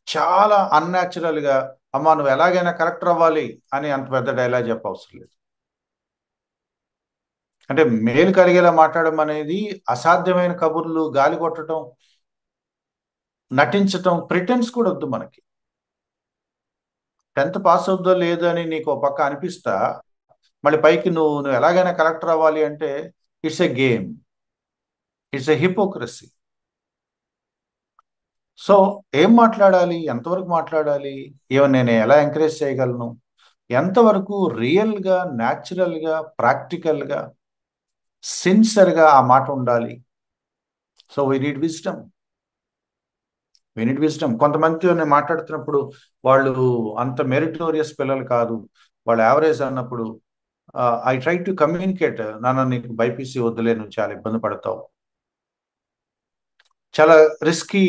చాలా అన్యాచురల్ గా, అమ్మా నువ్వు ఎలాగైనా కలెక్టర్ అవ్వాలి అని అంత పెద్ద డైలాగ్ చెప్పవసరం లేదు. అంటే మేలు కలిగేలా మాట్లాడడం అనేది అసాధ్యమైన కబుర్లు, గాలి కొట్టడం, నటించటం, ప్రిటెన్స్ కూడా వద్దు మనకి. 10th పాస్ అవుద్దో లేదో అని నీకు ఒక పక్క అనిపిస్తా, మళ్ళీ పైకి నువ్వు ఎలాగైనా కలెక్టర్ అవ్వాలి అంటే it's a game, it's a hypocrisy. So ఏం మాట్లాడాలి, ఎంతవరకు మాట్లాడాలి, ఈవెన్ నేను ఎలా ఎంకరేజ్ చేయగలను, ఎంతవరకు రియల్గా, న్యాచురల్గా, ప్రాక్టికల్గా, సిన్సియర్గా ఆ మాట ఉండాలి. So we need wisdom. కొంతమందితో నేను మాట్లాడుతున్నప్పుడు వాళ్ళు అంత మెరిటోరియస్ పిల్లలు కాదు, వాళ్ళు యావరేజ్ అన్నప్పుడు ఐ ట్రై టు కమ్యూనికేట్, నాన్న నీకు బైపీసీ వద్దులే, నువ్వు చాలా ఇబ్బంది పడతావు. చాలా రిస్కీ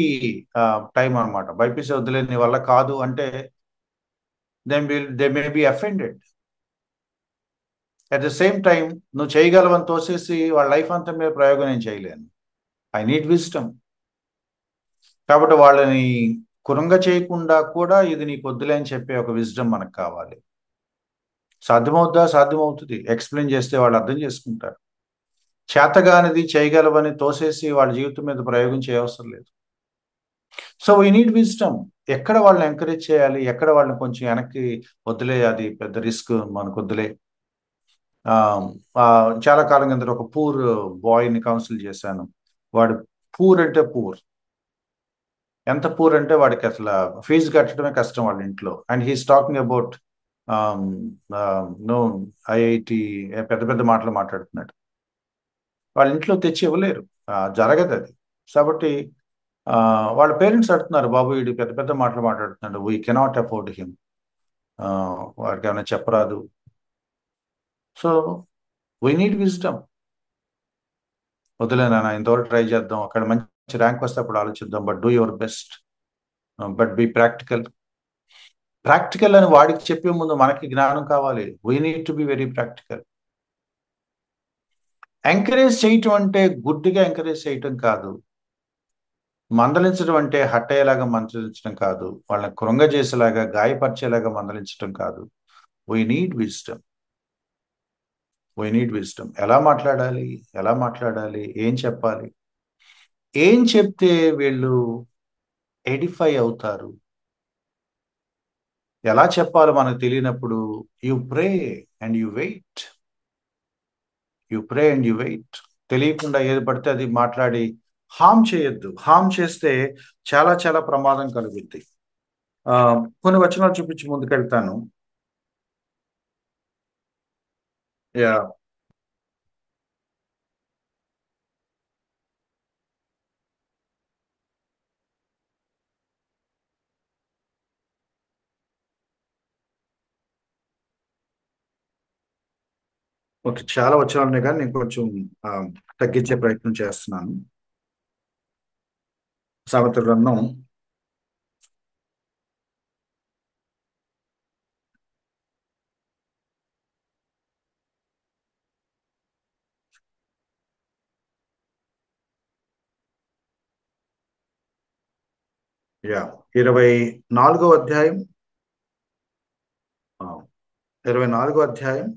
టైం అనమాట. బైపీసీ వద్దులే నీ వల్ల కాదు అంటే they may be offended. At the same time నువ్వు చేయగలవని తోసేసి వాళ్ళ లైఫ్ అంతా మీద ప్రయోగం నేను చేయలేను. I need wisdom. కాబట్టి వాళ్ళని కురంగ చేయకుండా కూడా ఇది నీకు వద్దులే అని చెప్పే ఒక విజ్డమ్ మనకు కావాలి. సాధ్యమవుద్దా? సాధ్యమవుతుంది. ఎక్స్ప్లెయిన్ చేస్తే వాళ్ళు అర్థం చేసుకుంటారు. చేతగానిది చేయగలవని తోసేసి వాళ్ళ జీవితం మీద ప్రయోగం చేయవసరం లేదు. So we need wisdom. ఎక్కడ వాళ్ళని ఎంకరేజ్ చేయాలి, ఎక్కడ వాళ్ళని కొంచెం వెనక్కి వద్దులే, అది పెద్ద రిస్క్, మనకు వద్దులే. ఆ, ఆ, చాలా కాలం కింద ఒక పూర్ బాయ్ని కౌన్సిల్ చేశాను. వాడు పూర్ అంటే పూర్, ఎంత పూర్ అంటే వాడికి అసలు ఫీజు కట్టడమే కష్టం వాళ్ళ ఇంట్లో. And he's talking about no IIT, పెద్ద పెద్ద మాటలు మాట్లాడుతున్నాడు. వాళ్ళ ఇంట్లో తెచ్చి ఇవ్వలేరు, జరగదు అది. కాబట్టి వాళ్ళ పేరెంట్స్ అడుగుతున్నారు, బాబు వీడు పెద్ద పెద్ద మాటలు మాట్లాడుతున్నాడు, వీ కెనాట్ అఫోర్డ్ హిమ్, వాడికి ఏమైనా చెప్పరాదు. So we need wisdom. వదిలే నాన్న, ఇంతవరకు ట్రై చేద్దాం, అక్కడ మంచి ర్యాంక్ వస్తే అప్పుడు ఆలోచిద్దాం, but do your best, but be practical. Practical అని వాడికి చెప్పే ముందు మనకి జ్ఞానం కావాలి. We need to be very practical. Encourage చేయటం అంటే గుడ్డిగా ఎంకరేజ్ చేయటం కాదు. మందలించడం అంటే హట్టయ్యేలాగా మందలించడం కాదు. వాళ్ళని కృంగజేసేలాగా, గాయపరిచేలాగా మందలించడం కాదు. We need wisdom. ఎలా మాట్లాడాలి, ఏం చెప్పాలి, ఏం చెప్తే వీళ్ళు ఎడిఫై అవుతారు, ఎలా చెప్పాలో మనకు తెలియనప్పుడు you pray and you wait. తెలియకుండా ఏది పడితే అది మాట్లాడి హామ్ చేయొద్దు. హామ్ చేస్తే చాలా చాలా ప్రమాదం కలుగుద్ది. ఆ, కొన్ని వచనాలు చూపించి ముందుకెళ్తాను. యా, ఓకే, చాలా వచనాలు ఉన్నాయి కానీ నేను కొంచెం ఆ, తగ్గించే ప్రయత్నం చేస్తున్నాను. సామెతల గ్రంథం, యా, 24వ అధ్యాయం, ఆ, 24వ అధ్యాయం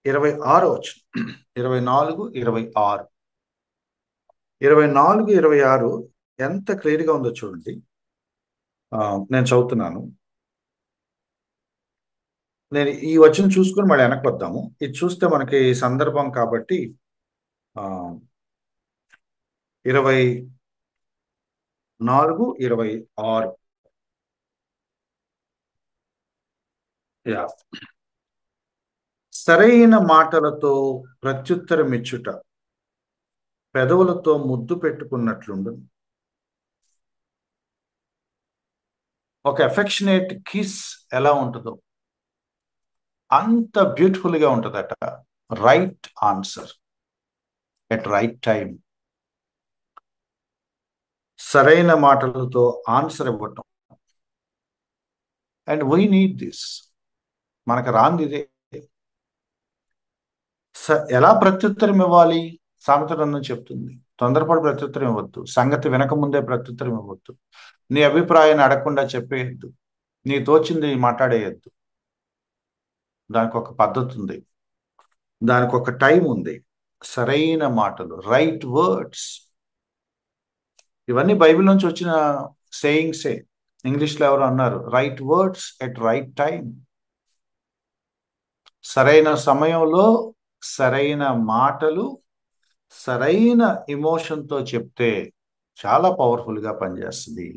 26వ వచనం. 24, 26, 24, 26 ఎంత క్లియర్ గా ఉందో చూడండి. ఆ, నేను చదువుతున్నాను. నేను ఈ వచనం చూసుకుని మళ్ళీ వెనక్కి వద్దాము. ఇది చూస్తే మనకి సందర్భం కాబట్టి. ఆ, 24, 26. యా సరైన మాటలతో ప్రత్యుత్తరం ఇచ్చుట పెదవులతో ముద్దు పెట్టుకున్నట్లుండు. ఒక ఎఫెక్షనేట్ కిస్ ఎలా ఉంటుందో అంత బ్యూటిఫుల్ గా ఉంటుందట. Right answer at right time. సరైన మాటలతో ఆన్సర్ ఇవ్వటం. And we need this. మనకు రాంది ఇదే. ఎలా ప్రత్యుత్తరం ఇవ్వాలి? సామెత గ్రంథం చెప్తుంది. తొందరపడి ప్రత్యుత్తరం ఇవ్వద్దు. సంగతి వినకముందే ప్రత్యుత్తరం ఇవ్వద్దు. నీ అభిప్రాయాన్ని అడగకుండా చెప్పేయద్దు. నీ తోచింది మాట్లాడేయద్దు. దానికి ఒక పద్ధతి ఉంది, దానికి ఒక టైం ఉంది. సరైన మాటలు, రైట్ వర్డ్స్. ఇవన్నీ బైబిల్ నుంచి వచ్చిన సేయింగ్సే. ఇంగ్లీష్లో ఎవరు అన్నారు, right words at right time. సరైన సమయంలో సరైన మాటలు సరైన ఎమోషన్తో చెప్తే చాలా పవర్ఫుల్గా పనిచేస్తుంది.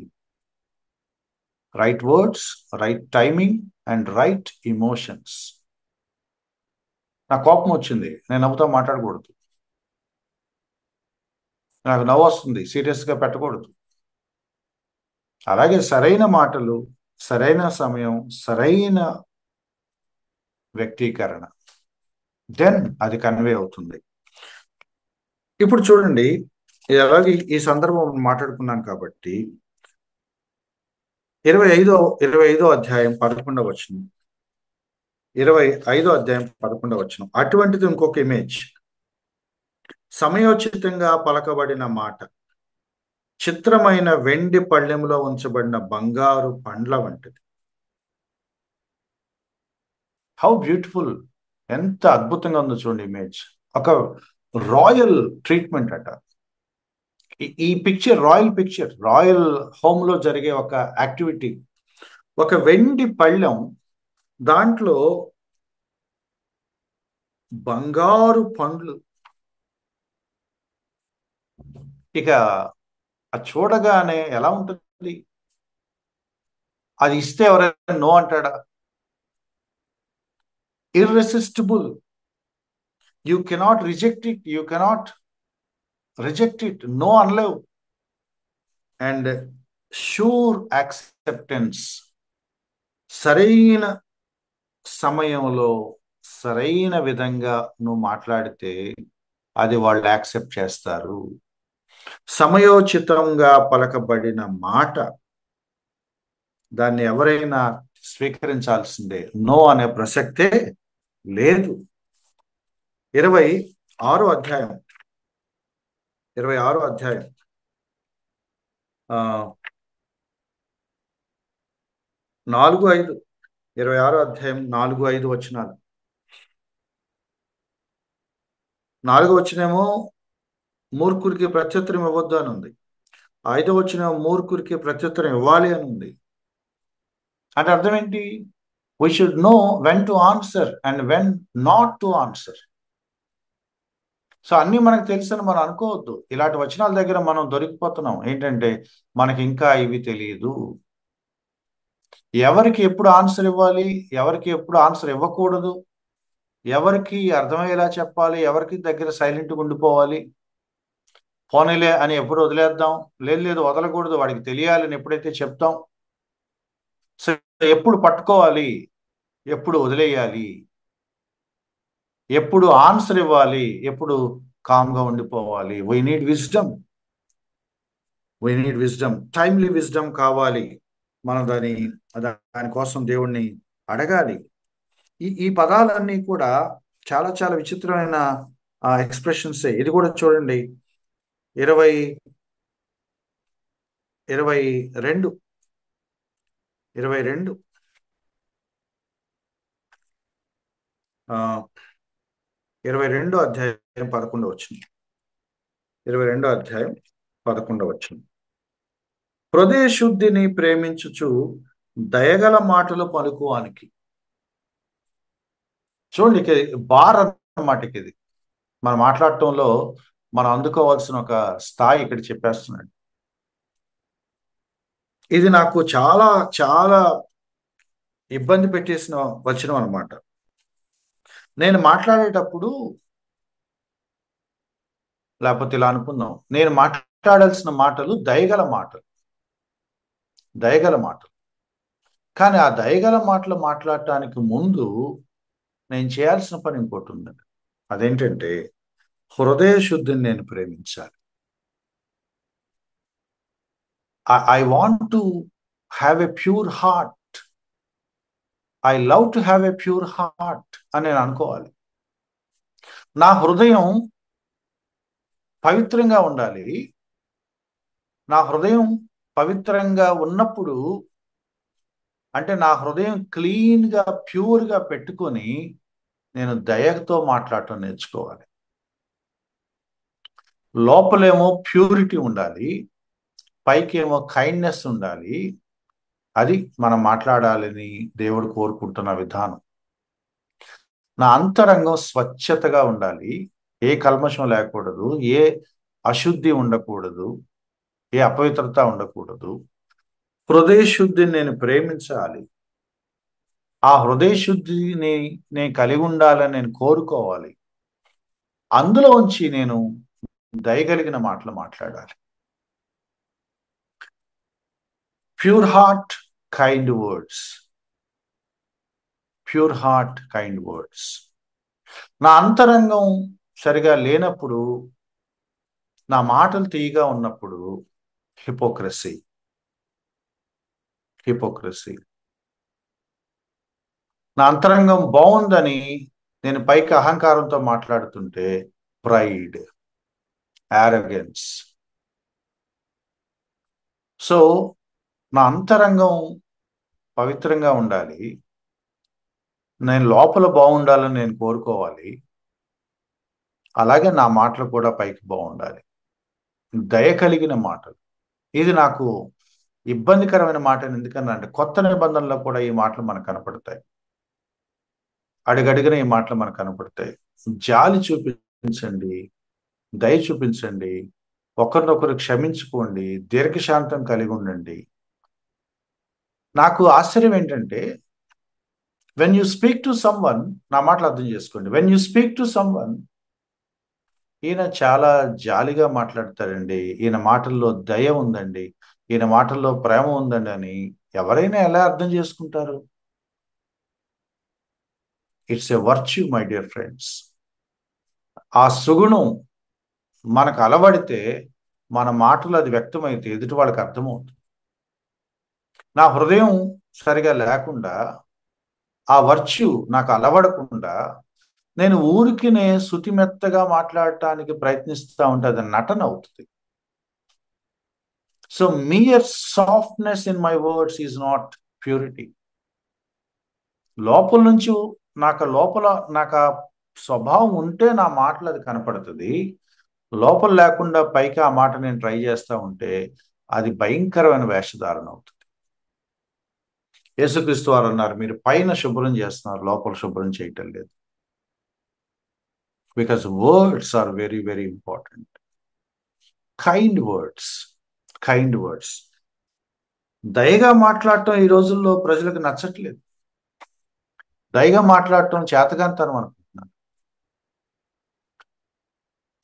Right words, right timing and right emotions. నాకు కోపం వచ్చింది, నేను నవ్వుతా మాట్లాడకూడదు. నాకు నవ్వు వస్తుంది, సీరియస్గా పెట్టకూడదు. అలాగే సరైన మాటలు, సరైన సమయం, సరైన వ్యక్తీకరణ, దెన్ అది కన్వే అవుతుంది. ఇప్పుడు చూడండి, అలాగే ఈ సందర్భం మాట్లాడుకున్నాం కాబట్టి 25వ అధ్యాయం 11వ వచనం. 25వ అధ్యాయం 11వ వచనం. అటువంటిది ఇంకొక ఇమేజ్. సమయోచితంగా పలకబడిన మాట చిత్రమైన వెండి పళ్ళెంలో ఉంచబడిన బంగారు పండ్ల వంటిది. How beautiful! ఎంత అద్భుతంగా ఉందో చూడండి ఇమేజ్. ఒక రాయల్ ట్రీట్మెంట్ అట. ఈ picture royal picture, royal home లో జరిగే ఒక యాక్టివిటీ. ఒక వెండి పళ్ళెం, దాంట్లో బంగారు పండ్లు. ఇక అది చూడగానే ఎలా ఉంటుంది? అది ఇస్తే ఎవరైనా నో అంటాడా? Irresistible. You cannot reject it, you cannot reject it, no అనలేవు. And sure acceptance. సరైన సమయంలో సరైన విధంగా నువ్వు మాట్లాడితే అది వాళ్ళు యాక్సెప్ట్ చేస్తారు. సమయోచితంగా పలకబడిన మాట, దాన్ని ఎవరైనా స్వీకరించాల్సిందే, నో అనే ప్రసక్తే లేదు. 26వ అధ్యాయం 26వ అధ్యాయం 4-5. 26వ అధ్యాయం 4-5 వచనాలు. 4వ వచనమేమో మూర్ఖుడికి ప్రత్యుత్తరం ఇవ్వద్దు అని ఉంది. 5వ వచనం మూర్ఖుడికి ప్రత్యుత్తరం ఇవ్వాలి అని ఉంది. అంటే అర్థం ఏంటి? We should know when to answer and when not to answer. So అన్నీ మనకు తెలుసని మనం అనుకోవద్దు. ఇలాంటి వచనాల దగ్గర మనం దొరికిపోతున్నాం. ఏంటంటే మనకి ఇంకా ఇవి తెలియదు. ఎవరికి ఎప్పుడు ఆన్సర్ ఇవ్వాలి, ఎవరికి ఎప్పుడు ఆన్సర్ ఇవ్వకూడదు, ఎవరికి అర్థమయ్యేలా చెప్పాలి, ఎవరికి దగ్గర సైలెంట్గా ఉండిపోవాలి, పోనీలే అని ఎప్పుడు వదిలేద్దాం, లేదు వదలకూడదు, వాడికి తెలియాలని ఎప్పుడైతే చెప్తాం, సో ఎప్పుడు పట్టుకోవాలి, ఎప్పుడు వదిలేయాలి, ఎప్పుడు ఆన్సర్ ఇవ్వాలి, ఎప్పుడు కామ్గా ఉండిపోవాలి. We need wisdom. Timely wisdom కావాలి. మనం దానికోసం దేవుణ్ణి అడగాలి. ఈ పదాలన్నీ కూడా చాలా చాలా విచిత్రమైన ఎక్స్ప్రెషన్సే. ఇది కూడా చూడండి, 22 అధ్యాయం 11వ వచనం. 22వ అధ్యాయం 11వ వచనం. హృదయ శుద్ధిని ప్రేమించుచు దయగల మాటలు పలుకువానికి. చూడండి, బార్ అన్నమాట. ఇది మనం మాట్లాడటంలో మనం అందుకోవాల్సిన ఒక స్థాయి ఇక్కడ చెప్పేస్తున్నాడు. ఇది నాకు చాలా చాలా ఇబ్బంది పెట్టేసిన వచనం అనమాట. నేను మాట్లాడేటప్పుడు, లేకపోతే ఇలా అనుకుందాం, నేను మాట్లాడాల్సిన మాటలు దయగల మాటలు, దయగల మాటలు. కానీ ఆ దయగల మాటలు మాట్లాడటానికి ముందు నేను చేయాల్సిన పని ఇంకోటి ఉందండి. అదేంటంటే హృదయ శుద్ధిని నేను ప్రేమించాలి. I want to have a pure heart. I love to have a pure heart అని నేను అనుకోవాలి. నా హృదయం పవిత్రంగా ఉండాలి. నా హృదయం పవిత్రంగా ఉన్నప్పుడు, అంటే నా హృదయం క్లీన్గా ప్యూర్గా పెట్టుకొని నేను దయతో మాట్లాడటం నేర్చుకోవాలి. లోపలేమో ప్యూరిటీ ఉండాలి, పైకేమో కైండ్నెస్ ఉండాలి. అది మనం మాట్లాడాలని దేవుడు కోరుకుంటున్న విధానం. నా అంతరంగం స్వచ్ఛతగా ఉండాలి, ఏ కల్మషం లేకూడదు, ఏ అశుద్ధి ఉండకూడదు, ఏ అపవిత్రత ఉండకూడదు. హృదయ శుద్ధిని నేను ప్రేమించాలి. ఆ హృదయ శుద్ధిని నేను కలిగి ఉండాలని నేను కోరుకోవాలి. అందులోంచి నేను దయగలిగిన మాటలు మాట్లాడాలి. Pure heart, kind words. Pure heart, kind words. నా అంతరంగం సరిగా లేనప్పుడు, నా మాటలు తీయగా ఉన్నప్పుడు హిపోక్రసీ. హిపోక్రసీ. నా అంతరంగం బాగుందని నేను పైకి అహంకారంతో మాట్లాడుతుంటే ప్రైడ్, యారగెన్స్. సో నా అంతరంగం పవిత్రంగా ఉండాలి, నేను లోపల బాగుండాలని నేను కోరుకోవాలి. అలాగే నా మాటలు కూడా పైకి బాగుండాలి, దయ కలిగిన మాటలు. ఇది నాకు ఇబ్బందికరమైన మాట. ఎందుకన్నా అంటే కొత్త నిబంధనలో కూడా ఈ మాటలు మనకు కనపడతాయి. అడుగడుగున ఈ మాటలు మనకు కనపడతాయి. జాలి చూపించండి, దయ చూపించండి, ఒకరినొకరు క్షమించుకోండి, దీర్ఘశాంతం కలిగి ఉండండి. నాకు ఆశ్చర్యం ఏంటంటే, when you speak to someone, నా మాటలు అర్థం చేసుకోండి, when you speak to someone, ఈయన చాలా జాలిగా మాట్లాడతాడండి, ఈయన మాటల్లో దయ ఉందండి, ఈయన మాటల్లో ప్రేమ ఉందండి అని ఎవరైనా ఎలా అర్థం చేసుకుంటారు? It's a virtue, my dear friends. ఆ సుగుణం మనకు అలవడితే, మన మాటలు అది వ్యక్తమైతే ఎదుటి వాళ్ళకి అర్థమవుతుంది. నా హృదయం సరిగా లేకుండా, ఆ వర్చ్యూ నాకు అలవడకుండా నేను ఊరికినే శుతిమెత్తగా మాట్లాడటానికి ప్రయత్నిస్తూ ఉంటే అది నటన అవుతుంది. So mere softness in my words is not purity. లోపల నుంచి లోపల నాకు ఆ స్వభావం ఉంటే నా మాటలు అది కనపడుతుంది. లోపల లేకుండా పైకి ఆ మాట నేను ట్రై చేస్తూ ఉంటే అది భయంకరమైన వేషధారణ అవుతుంది. యేసుక్రీస్తు వారు అన్నారు, మీరు పైన శుభ్రం చేస్తున్నారు, లోపల శుభ్రం చేయటం లేదు. Because words are very very important. Kind words, kind words. దయగా మాట్లాడటం ఈ రోజుల్లో ప్రజలకు నచ్చట్లేదు. దయగా మాట్లాడటం చేతగాంతనం అనుకుంటున్నాను.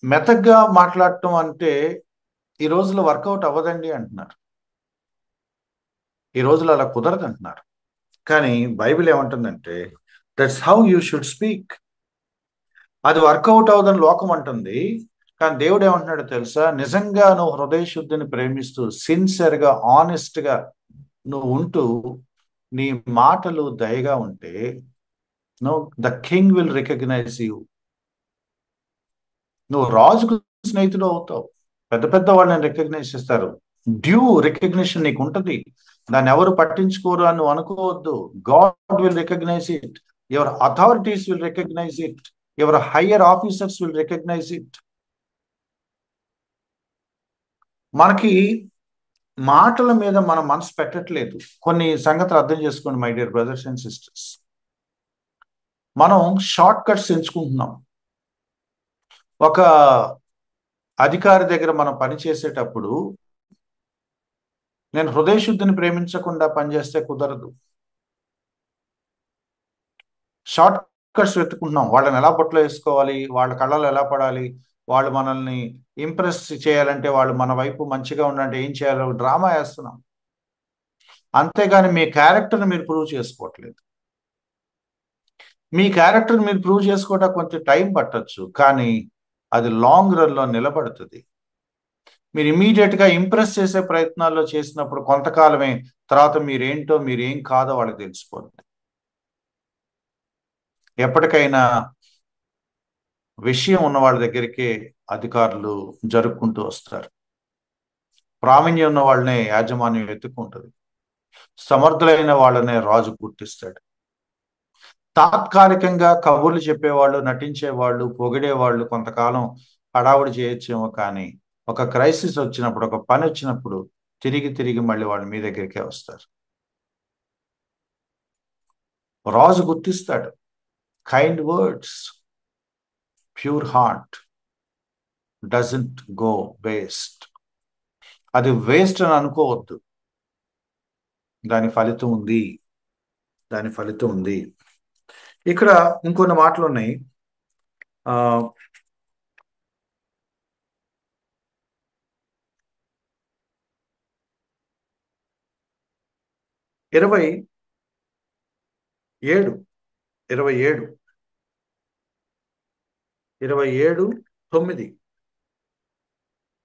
మెతగ్గా మాట్లాడటం అంటే ఈ రోజుల్లో వర్కౌట్ అవ్వదండి అంటున్నారు. ఈ రోజులు అలా కుదరదు అంటున్నారు. కానీ బైబిల్ ఏమంటుందంటే, that's how you should speak. అది వర్కౌట్ అవ్వదని లోకం అంటుంది. కానీ దేవుడు ఏమంటున్నాడో తెలుసా? నిజంగా నువ్వు హృదయ శుద్ధిని ప్రేమిస్తూ, సిన్సియర్గా, ఆనెస్ట్గా నువ్వు ఉంటూ, నీ మాటలు దయగా ఉంటే, no the king will recognise you. నువ్వు రాజుకు స్నేహితుడు అవుతావు. పెద్ద పెద్ద వాళ్ళని రికగ్నైజ్ చేస్తారు. డ్యూ రికగ్నిషన్ నీకు ఉంటుంది. దాన్ని ఎవరు పట్టించుకోరు అని నువ్వు అనుకోవద్దు. God will recognise it. Your authorities will recognise it. Your higher officers will recognise it. మనకి మాటల మీద మనం మనసు పెట్టట్లేదు. కొన్ని సంగతులు అర్థం చేసుకోండి my dear brothers and sisters. మనం షార్ట్ కట్స్ ఎంచుకుంటున్నాం. ఒక అధికారి దగ్గర మనం పనిచేసేటప్పుడు నేను హృదయ శుద్ధిని ప్రేమించకుండా పనిచేస్తే కుదరదు. షార్ట్ కట్స్ వెతుకుంటున్నాం. వాళ్ళని ఎలా బుట్టలో వేసుకోవాలి, వాళ్ళ కళ్ళలో ఎలా పడాలి, వాళ్ళు మనల్ని ఇంప్రెస్ చేయాలంటే, వాళ్ళు మన వైపు మంచిగా ఉండాలంటే ఏం చేయాలో డ్రామా వేస్తున్నాం. అంతేగాని మీ క్యారెక్టర్ని మీరు ప్రూవ్ చేసుకోవట్లేదు. మీ క్యారెక్టర్ని మీరు ప్రూవ్ చేసుకోవడానికి కొంచెం టైం పట్టొచ్చు, కానీ అది లాంగ్ రన్లో నిలబడుతుంది. మీరు ఇమీడియట్గా ఇంప్రెస్ చేసే ప్రయత్నాల్లో చేసినప్పుడు కొంతకాలమే, తర్వాత మీరేంటో మీరేం కాదో వాళ్ళకి తెలిసిపోతుంది. ఎప్పటికైనా విషయం ఉన్న వాళ్ళ దగ్గరికే అధికారులు జరుపుకుంటూ వస్తారు. ప్రావీణ్యం ఉన్న వాళ్ళనే యాజమాన్యం ఎత్తుకుంటుంది. సమర్థులైన వాళ్ళనే రాజు గుర్తిస్తాడు. తాత్కాలికంగా కబుర్లు చెప్పేవాళ్ళు, నటించేవాళ్ళు, పొగిడేవాళ్ళు కొంతకాలం హడావుడి చేయొచ్చేమో, కానీ ఒక క్రైసిస్ వచ్చినప్పుడు, ఒక పని వచ్చినప్పుడు తిరిగి తిరిగి మళ్ళీ వాళ్ళు మీ దగ్గరికే వస్తారు. రాజు గుర్తిస్తాడు. Kind words, pure heart doesn't go waste. అది వేస్ట్ అని అనుకోవద్దు. దాని ఫలితం ఉంది. దాని ఫలితం ఉంది. ఇక్కడ ఇంకొన్ని మాటలు ఉన్నాయి. ఆ 27 27 9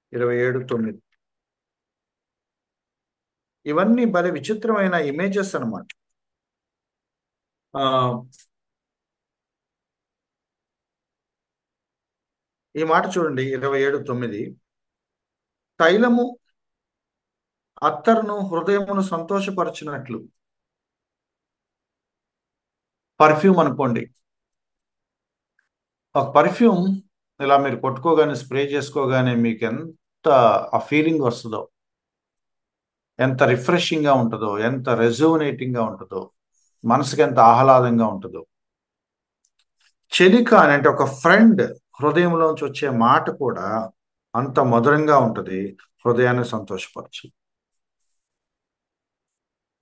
27:9 ఇవన్నీ భలే విచిత్రమైన ఇమేజెస్ అన్నమాట. ఆ ఈ మాట చూడండి, 27:9. తైలము అత్తరును హృదయమును సంతోషపరచినట్లు. పర్ఫ్యూమ్ అనుకోండి. ఒక పర్ఫ్యూమ్ ఇలా మీరు కొట్టుకోగానే, స్ప్రే చేసుకోగానే మీకు ఎంత ఆ ఫీలింగ్ వస్తుందో, ఎంత రిఫ్రెషింగ్గా ఉంటుందో, ఎంత రెజోనేటింగ్గా ఉంటుందో, మనసుకి ఎంత ఆహ్లాదంగా ఉంటుందో. చెలిక అని అంటే ఒక ఫ్రెండ్ హృదయంలోంచి వచ్చే మాట కూడా అంత మధురంగా ఉంటుంది, హృదయాన్ని సంతోషపరచు.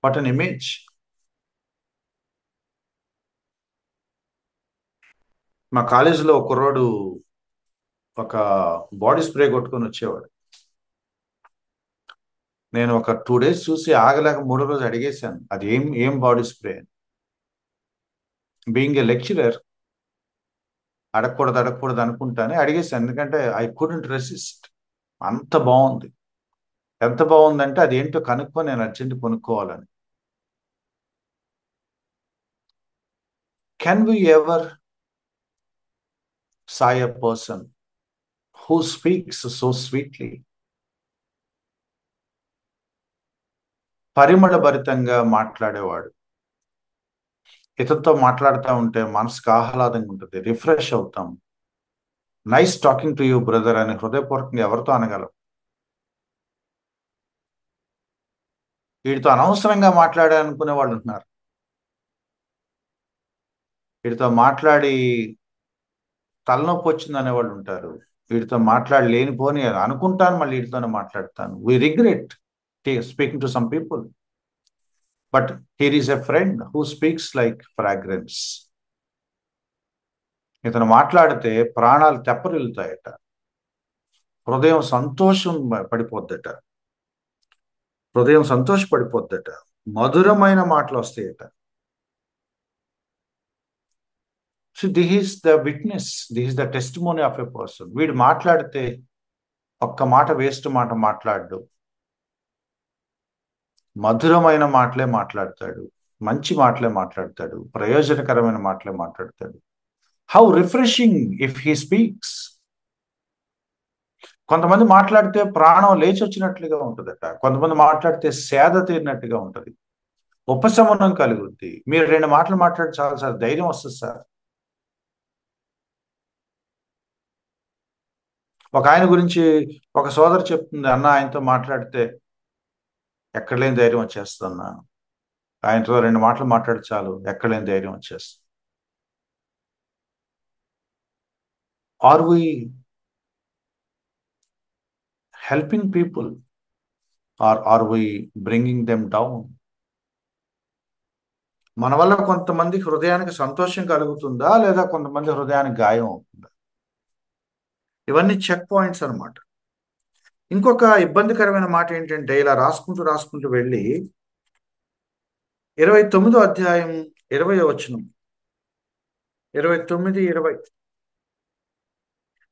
What an image. మా కాలేజీలో ఒక కుర్రోడు ఒక బాడీ స్ప్రే కొట్టుకొని వచ్చేవాడు. నేను ఒక 2 days చూసి ఆగలేక 3వ రోజు అడిగేశాను, అది ఏం ఏం బాడీ స్ప్రే అని. బీయింగ్ ఏ లెక్చరర్, అడగకూడదు అనుకుంటానే అడిగేశాను, ఎందుకంటే ఐ కుడెంట్ రెసిస్ట్. అంత బాగుంది. ఎంత బాగుందంటే అది ఏంటో కనుక్కొని నేను అర్జెంట్ కొనుక్కోవాలని. Can we ever say a person who speaks so sweetly? పరిమళ భరితంగా మాట్లాడేవాడు. ఇతనితో మాట్లాడుతూ ఉంటే మనసుకు ఆహ్లాదంగా ఉంటుంది, రిఫ్రెష్ అవుతాం. Nice talking to you brother అని హృదయపూర్వకంగా ఎవరితో అనగలం? వీడితో అనవసరంగా మాట్లాడాలనుకునే వాళ్ళు ఉంటున్నారు. వీడితో మాట్లాడి తలనొప్పి వచ్చింది అనేవాళ్ళు ఉంటారు. వీడితో మాట్లాడి లేనిపోని అనుకుంటాను, మళ్ళీ వీడితోనే మాట్లాడతాను. We regret speaking to some people, but here is a friend who speaks like fragrance. ఇతను మాట్లాడితే ప్రాణాలు తెప్పరిల్లుతాయట, హృదయం సంతోషం పడిపోద్దట, హృదయం సంతోషపడిపోద్దట, మధురమైన మాటలు వస్తాయట. So this is the witness, this is the testimony of a person. వీడు మాట్లాడితే ఒక్క మాట వేస్ట్ మాట మాట్లాడు, మధురమైన మాటలే మాట్లాడతాడు, మంచి మాటలే మాట్లాడతాడు, ప్రయోజనకరమైన మాటలే మాట్లాడతాడు. How refreshing if he speaks. కొంతమంది మాట్లాడితే ప్రాణం లేచి వచ్చినట్లుగా ఉంటుందట, కొంతమంది మాట్లాడితే సేద తీరినట్టుగా ఉంటుంది, ఉపశమనం కలుగుద్ది. మీరు 2 మాటలు మాట్లాడి చాలు సార్, ధైర్యం వస్తుంది సార్. ఒక ఆయన గురించి ఒక సోదరు చెప్తుంది, అన్న ఆయనతో మాట్లాడితే ఎక్కడ లేని ధైర్యం వచ్చేస్తుందన్న. ఆయనతో 2 మాటలు మాట్లాడి చాలు, ఎక్కడ లేని ధైర్యం వచ్చేస్తుంది. Are we helping people or are we bringing them down? మన వల్ల కొంతమంది హృదయానికి సంతోషం కలుగుతుందా, లేదా కొంతమంది హృదయానికి గాయం అవుతుందా? ఇవన్నీ చెక్ పాయింట్స్ అన్నమాట. ఇంకొక ఇబ్బందికరమైన మాట ఏంటంటే, ఇలా రాసుకుంటూ రాసుకుంటూ వెళ్ళి 29వ అధ్యాయం 20వ వచనం, 29, 20,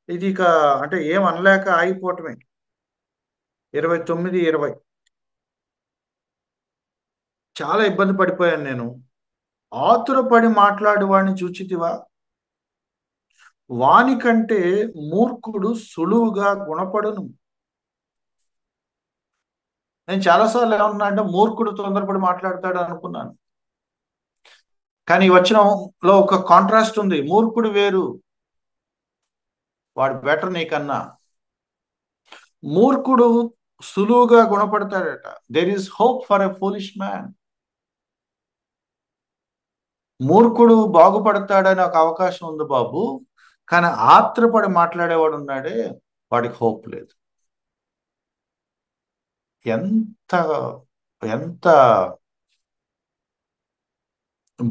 ఇది ఇక అంటే ఏం అనలేక ఆగిపోవటమే. 29, 20 చాలా ఇబ్బంది పడిపోయాను నేను. ఆతురపడి మాట్లాడు వాడిని చూచితివా, వానికంటే మూర్ఖుడు సులువుగా గుణపడును. నేను చాలాసార్లు ఏమన్నా అంటే మూర్ఖుడు తొందరపడి మాట్లాడతాడు అనుకున్నాను. కానీ ఈ వచనంలో ఒక కాంట్రాస్ట్ ఉంది. మూర్ఖుడు వేరు, వాడు బెటర్ నీకన్నా. మూర్ఖుడు సులువుగా గుణపడతాడట. There is hope for a foolish man. మూర్ఖుడు బాగుపడతాడని ఒక అవకాశం ఉంది బాబు, కానీ ఆత్రపడి మాట్లాడేవాడు ఉన్నాడే, వాడికి హోప్ లేదు. ఎంత ఎంత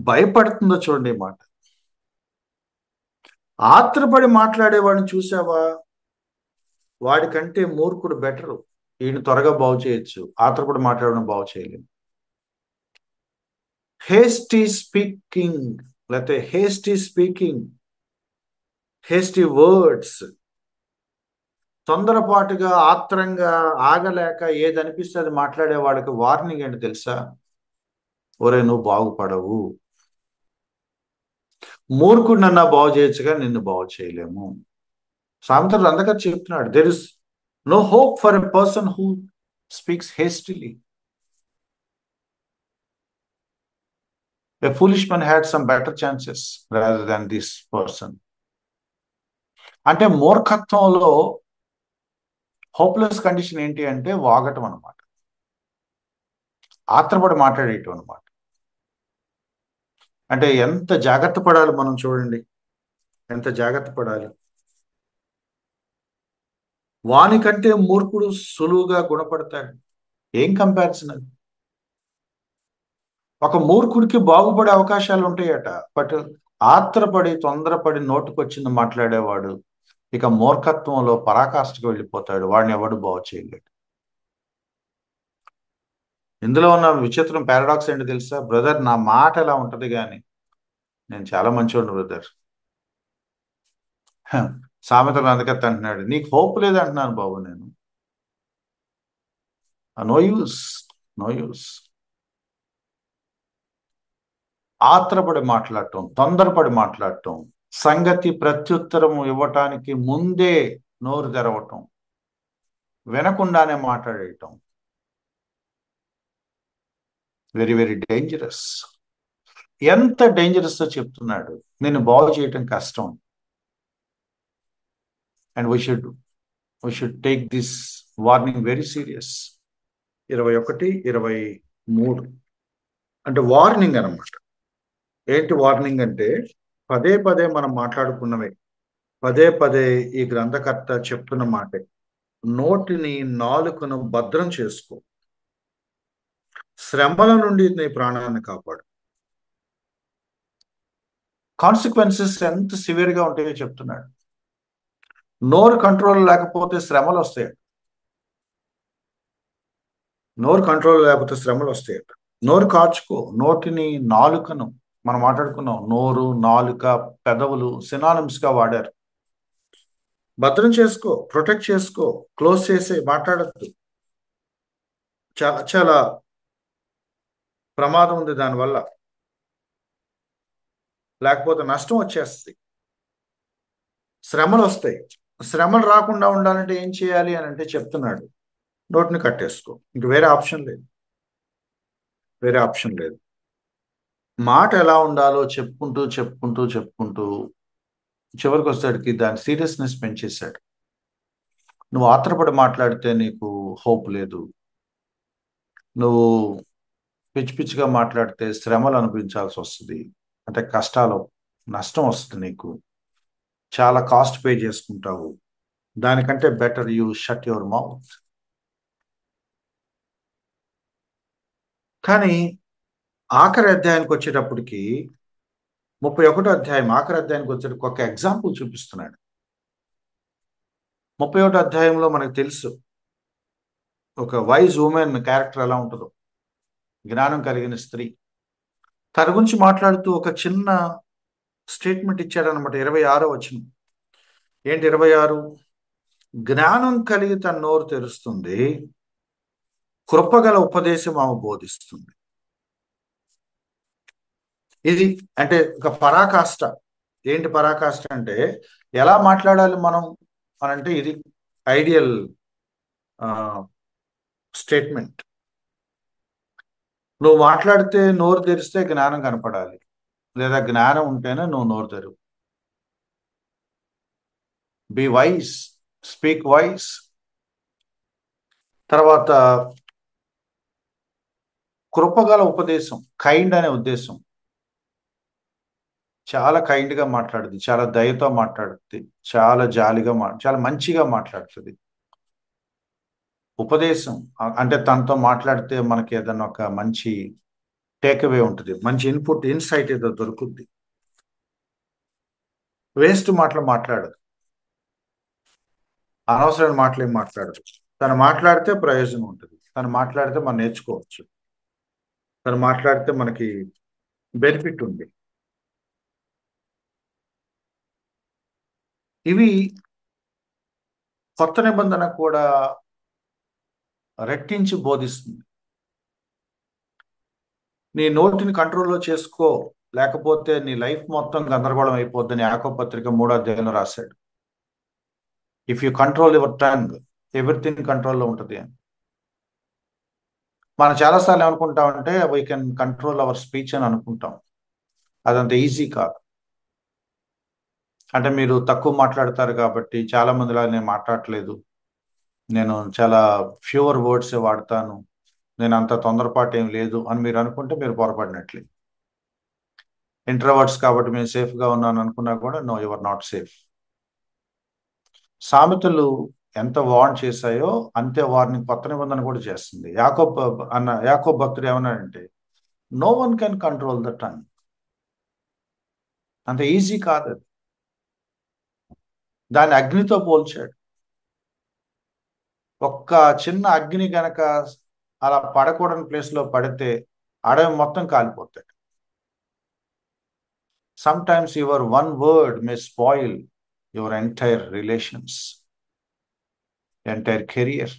భయపడుతుందో చూడండి ఈ మాట. ఆత్రపడి మాట్లాడేవాడిని చూసావా, వాడికంటే మూర్ఖుడు బెటరు. ఈయన త్వరగా బాగు చేయొచ్చు, ఆత్రపడి మాట్లాడడం బాగు చేయలేము. హేస్టీ స్పీకింగ్, లేకపోతే హేస్టీ వర్డ్స్, తొందరపాటుగా ఆత్రంగా ఆగలేక ఏది అనిపిస్తే అది మాట్లాడే వాడికి వార్నింగ్ ఏంటి తెలుసా? ఒరే నువ్వు బాగుపడవు. మూర్ఖుడినన్నా బాగు చేయొచ్చుగా, నిన్ను బాగు చేయలేము. సామెతలు అందుకని చెప్తున్నాడు, there is no hope for a person who speaks hastily. A foolish man had some better chances rather than this person. అంటే మూర్ఖత్వంలో హోప్లెస్ కండిషన్ ఏంటి అంటే వాగటం అనమాట, ఆత్రపడి మాట్లాడేయటం అనమాట. అంటే ఎంత జాగ్రత్త పడాలి మనం చూడండి, ఎంత జాగ్రత్త పడాలి. వానికంటే మూర్ఖుడు సులువుగా గుణపడతాడు. ఏం కంపారిజన్ అది? ఒక మూర్ఖుడికి బాగుపడే అవకాశాలు ఉంటాయట, బట్ ఆత్రపడి తొందరపడి నోటుకొచ్చింది మాట్లాడేవాడు ఇక మూర్ఖత్వంలో పరాకాష్ఠకు వెళ్ళిపోతాడు. వాడిని ఎవడు బాగు చేయలేడు. ఇందులో ఉన్న విచిత్రం పారాడాక్స్ ఏంటి తెలుసా బ్రదర్? నా మాట ఎలా ఉంటది కానీ నేను చాలా మంచివాడిని బ్రదర్. సామెతలు అందుకత్త అంటున్నాడు, నీకు హోప్ లేదంటున్నాను బాబు నేను. No use, no use. ఆత్రపడి మాట్లాడటం, తొందరపడి మాట్లాడటం, సంగతి ప్రత్యుత్తరం ఇవ్వటానికి ముందే నోరు తెరవటం, వినకుండానే మాట్లాడేయటం, వెరీ వెరీ డేంజరస్. ఎంత డేంజరస్ తో చెప్తున్నాడు, నేను బాగు చేయటం కష్టం. And we should take this warning very serious. 21, 23 అంటే వార్నింగ్ అనమాట. ఏంటి వార్నింగ్ అంటే, పదే పదే మనం మాట్లాడుకున్నవే, పదే పదే ఈ గ్రంథకర్త చెప్తున్న మాటే. నోటిని నాలుకను భద్రం చేసుకో, శ్రమల నుండి నీ ప్రాణాన్ని కాపాడు. కాన్సిక్వెన్సెస్ ఎంత సివియర్ గా ఉంటాయో చెప్తున్నాడు. నోరు కంట్రోల్ లేకపోతే శ్రమలు వస్తాయి. నోరు కంట్రోల్ లేకపోతే శ్రమలు వస్తాయట. నోరు కార్చుకో, నోటిని నాలుకను, మనం మాట్లాడుకున్నాం, నోరు, నాలుక, పెదవులు సినానిమ్స్ గా వాడారు. భద్రం చేసుకో, ప్రొటెక్ట్ చేసుకో, క్లోజ్ చేసే, మాట్లాడద్దు. చాలా చాలా ప్రమాదం ఉంది దానివల్ల, లేకపోతే నష్టం వచ్చేస్తుంది, శ్రమలు వస్తాయి. శ్రమలు రాకుండా ఉండాలంటే ఏం చేయాలి అని అంటే చెప్తున్నాడు, నోటిని కట్టేసుకో. ఇంక వేరే ఆప్షన్ లేదు, వేరే ఆప్షన్ లేదు. మాట ఎలా ఉండాలో చెప్పుకుంటూ చెప్పుకుంటూ చెప్పుకుంటూ చివరికి వచ్చేసరికి దాని సీరియస్నెస్ పెంచేశాడు. నువ్వు ఆత్రపడి మాట్లాడితే నీకు హోప్ లేదు, నువ్వు పిచ్చి పిచ్చిగా మాట్లాడితే శ్రమలు అనుభవించాల్సి వస్తుంది, అంటే కష్టాలు, నష్టం వస్తుంది, నీకు చాలా కాస్ట్ పే చేసుకుంటావు. దానికంటే better you shut your mouth. కానీ ఆఖరి అధ్యాయానికి వచ్చేటప్పటికి 31 అధ్యాయం ఆఖరి అధ్యాయానికి వచ్చేటప్పుడు ఒక ఎగ్జాంపుల్ చూపిస్తున్నాడు. 31 అధ్యాయంలో మనకు తెలుసు ఒక వైజ్ ఉమెన్ క్యారెక్టర్ ఎలా ఉంటుందో, జ్ఞానం కలిగిన స్త్రీ. తన గురించి మాట్లాడుతూ ఒక చిన్న స్టేట్మెంట్ ఇచ్చాడనమాట. 26వ వచనం. ఏంటి 26? జ్ఞానం కలిగి తన నోరు తెరుస్తుంది, కృపగల ఉపదేశం ఆమె బోధిస్తుంది. ఇది అంటే ఒక పరాకాష్ట. ఏంటి పరాకాష్ట అంటే ఎలా మాట్లాడాలి మనం అనంటే ఇది ఐడియల్ స్టేట్మెంట్. నువ్వు మాట్లాడితే నోరు తెరిస్తే జ్ఞానం కనపడాలి, లేదా జ్ఞానం ఉంటేనే నువ్వు నోరు తెరువు. Be wise, speak wise. తర్వాత కృపగల ఉపదేశం, కైండ్ అనే ఉద్దేశం. చాలా కైండ్గా మాట్లాడుతుంది, చాలా దయతో మాట్లాడుతుంది, చాలా జాలిగా చాలా మంచిగా మాట్లాడుతుంది. ఉపదేశం అంటే తనతో మాట్లాడితే మనకి ఏదైనా ఒక మంచి టేక్అవే ఉంటుంది, మంచి ఇన్సైట్ ఏదో దొరుకుద్ది. వేస్ట్ మాటలు మాట్లాడదు, అనవసరమైన మాటలు ఏం మాట్లాడదు. తను మాట్లాడితే ప్రయోజనం ఉంటుంది, తను మాట్లాడితే మనం నేర్చుకోవచ్చు, తను మాట్లాడితే మనకి బెనిఫిట్ ఉంది. ఇవి కొత్త నిబంధన కూడా రెట్టించి బోధిస్తుంది. నీ నోటిని కంట్రోల్లో చేసుకో, లేకపోతే నీ లైఫ్ మొత్తం గందరగోళం అయిపోద్దని యాకోబు పత్రిక 3వ అధ్యాయంలో రాశాడు. If you control your tongue, everything కంట్రోల్లో ఉంటుంది అని. మనం చాలాసార్లు ఏమనుకుంటామంటే we can control our speech అని అనుకుంటాం. అదంత ఈజీ కాదు. అంటే మీరు తక్కువ మాట్లాడతారు కాబట్టి, చాలా మందిలా నేను మాట్లాడట్లేదు, నేను చాలా ఫ్యూవర్ వర్డ్సే వాడతాను, నేను అంత తొందరపాటు ఏం లేదు అని మీరు అనుకుంటే మీరు పొరపడినట్లే. ఇంట్రోవర్ట్స్ కాబట్టి మేము సేఫ్గా ఉన్నాను అనుకున్నా కూడా నో, యువర్ నాట్ సేఫ్. సామెతలు ఎంత వార్న్ చేశాయో అంతే వార్నింగ్ కొత్త నిబంధన కూడా చేస్తుంది. యాకోబు భక్తుడు ఏమన్నాడంటే no one can control the tongue. అంత ఈజీ కాదు అది. దాన్ని అగ్నితో పోల్చాడు. ఒక్క చిన్న అగ్ని గనక అలా పడకూడని ప్లేస్లో పడితే అడవి మొత్తం కాలిపోతాయి. Sometimes your one word may spoil your entire relations, entire career.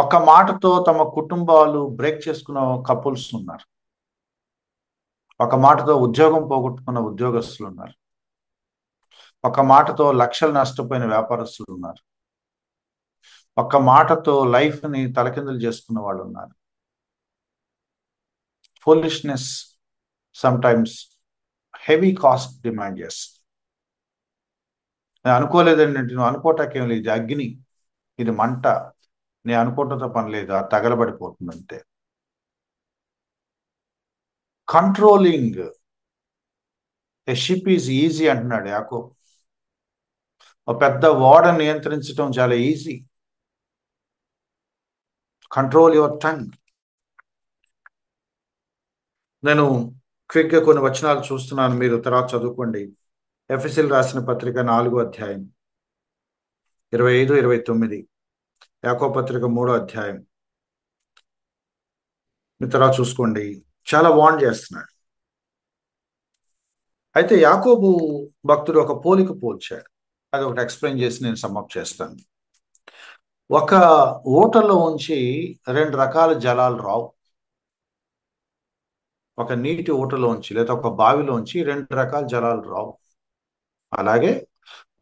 ఒక్క మాటతో తమ కుటుంబాలు బ్రేక్ చేసుకున్న కపుల్స్ ఉన్నారు. ఒక మాటతో ఉద్యోగం పోగొట్టుకున్న ఉద్యోగస్తులు ఉన్నారు. ఒక మాటతో లక్షలు నష్టపోయిన వ్యాపారస్తులు ఉన్నారు. ఒక్క మాటతో లైఫ్ని తలకిందులు చేసుకున్న వాళ్ళు ఉన్నారు. Foolishness some times heavy cost demand చేస్తుంది. నేను అనుకోలేదండి, నువ్వు అనుకోవటాకేం లేదు, ఇది అగ్ని, ఇది మంట, నేను అనుకోవటంతో పని లేదు, అది తగలబడిపోతుంది అంతే. Controlling a ship is easy అంటున్నాడు యాకోబు. ఒక పెద్ద ఓడ నియంత్రించడం చాలా ఈజీ. Control your tongue. నేను క్విక్గా కొన్ని వచనాలు చూస్తున్నాను, మీరు తర్వాత చదువుకోండి. ఎఫెసీయులు రాసిన పత్రిక 4వ అధ్యాయం 25, 29, యాకోబు పత్రిక 3వ అధ్యాయం మీరు తర్వాత చూసుకోండి. చాలా వార్న్ చేస్తున్నాడు. అయితే యాకోబు భక్తుడు ఒక పోలిక పోల్చాడు. అది ఒకటి ఎక్స్ప్లెయిన్ చేసి నేను సమ్మప్ చేస్తాను. ఒక ఊటలో ఉంచి 2 రకాల జలాలు రావు. ఒక నీటి ఊటలోంచి లేదా ఒక బావిలోంచి 2 రకాల జలాలు రావు. అలాగే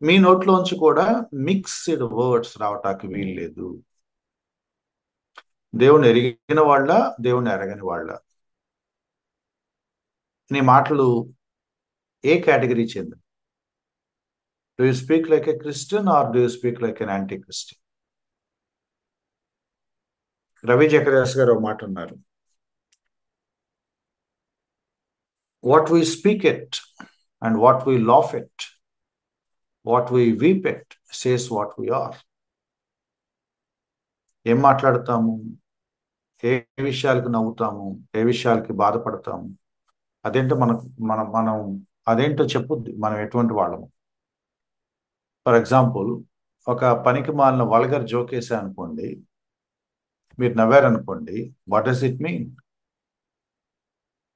మీ నోట్లోంచి కూడా మిక్స్డ్ వర్డ్స్ రావటానికి వీల్లేదు. దేవుని ఎరిగిన వాళ్ళ, దేవుని ఎరగని వాళ్ళ, నీ మాటలు ఏ కేటగిరీ చెంది? Do you speak like a Christian or do you speak like an anti Christian? Ravi Zacharias గారు ఒక మాట ఉన్నారు, what we speak at and what we laugh at, what we weep at says what we are. ఏం మాట్లాడతాము, ఏ విషయాలకు నవ్వుతాము, ఏ విషయాలకి బాధపడతాము, అదేంటో మనకు మనం అదేంటో చెప్పుద్ది మనం ఎటువంటి వాళ్ళము. ఫర్ ఎగ్జాంపుల్, ఒక పనికి మాలిన వల్గర్ జోక్ వేసా అనుకోండి, మీరు నవ్వారనుకోండి, వాట్ డస్ ఇట్ మీన్?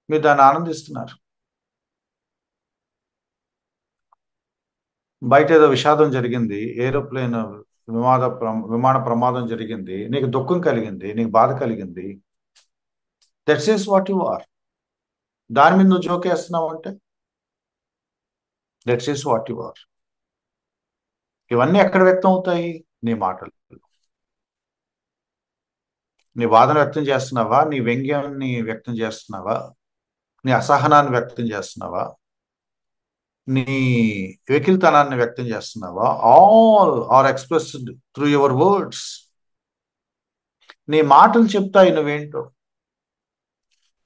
మీరు దాన్ని ఆనందిస్తున్నారు. బయట ఏదో విషాదం జరిగింది, ఏరోప్లేన్ విమాన ప్రమాదం జరిగింది, నీకు దుఃఖం కలిగింది, నీకు బాధ కలిగింది. That's is what you are. దాని మీద నువ్వు జోక్ వేస్తున్నావు అంటే that's is what you are. ఇవన్నీ ఎక్కడ వ్యక్తం అవుతాయి? నీ మాటలు. నీ బాధను వ్యక్తం చేస్తున్నావా, నీ వ్యంగ్యాన్ని వ్యక్తం చేస్తున్నావా, నీ అసహనాన్ని వ్యక్తం చేస్తున్నావా, నీ వెకిలితనాన్ని వ్యక్తం చేస్తున్నావా? All are expressed through your words. నీ మాటలు చెప్తాయి నువ్వేంటో.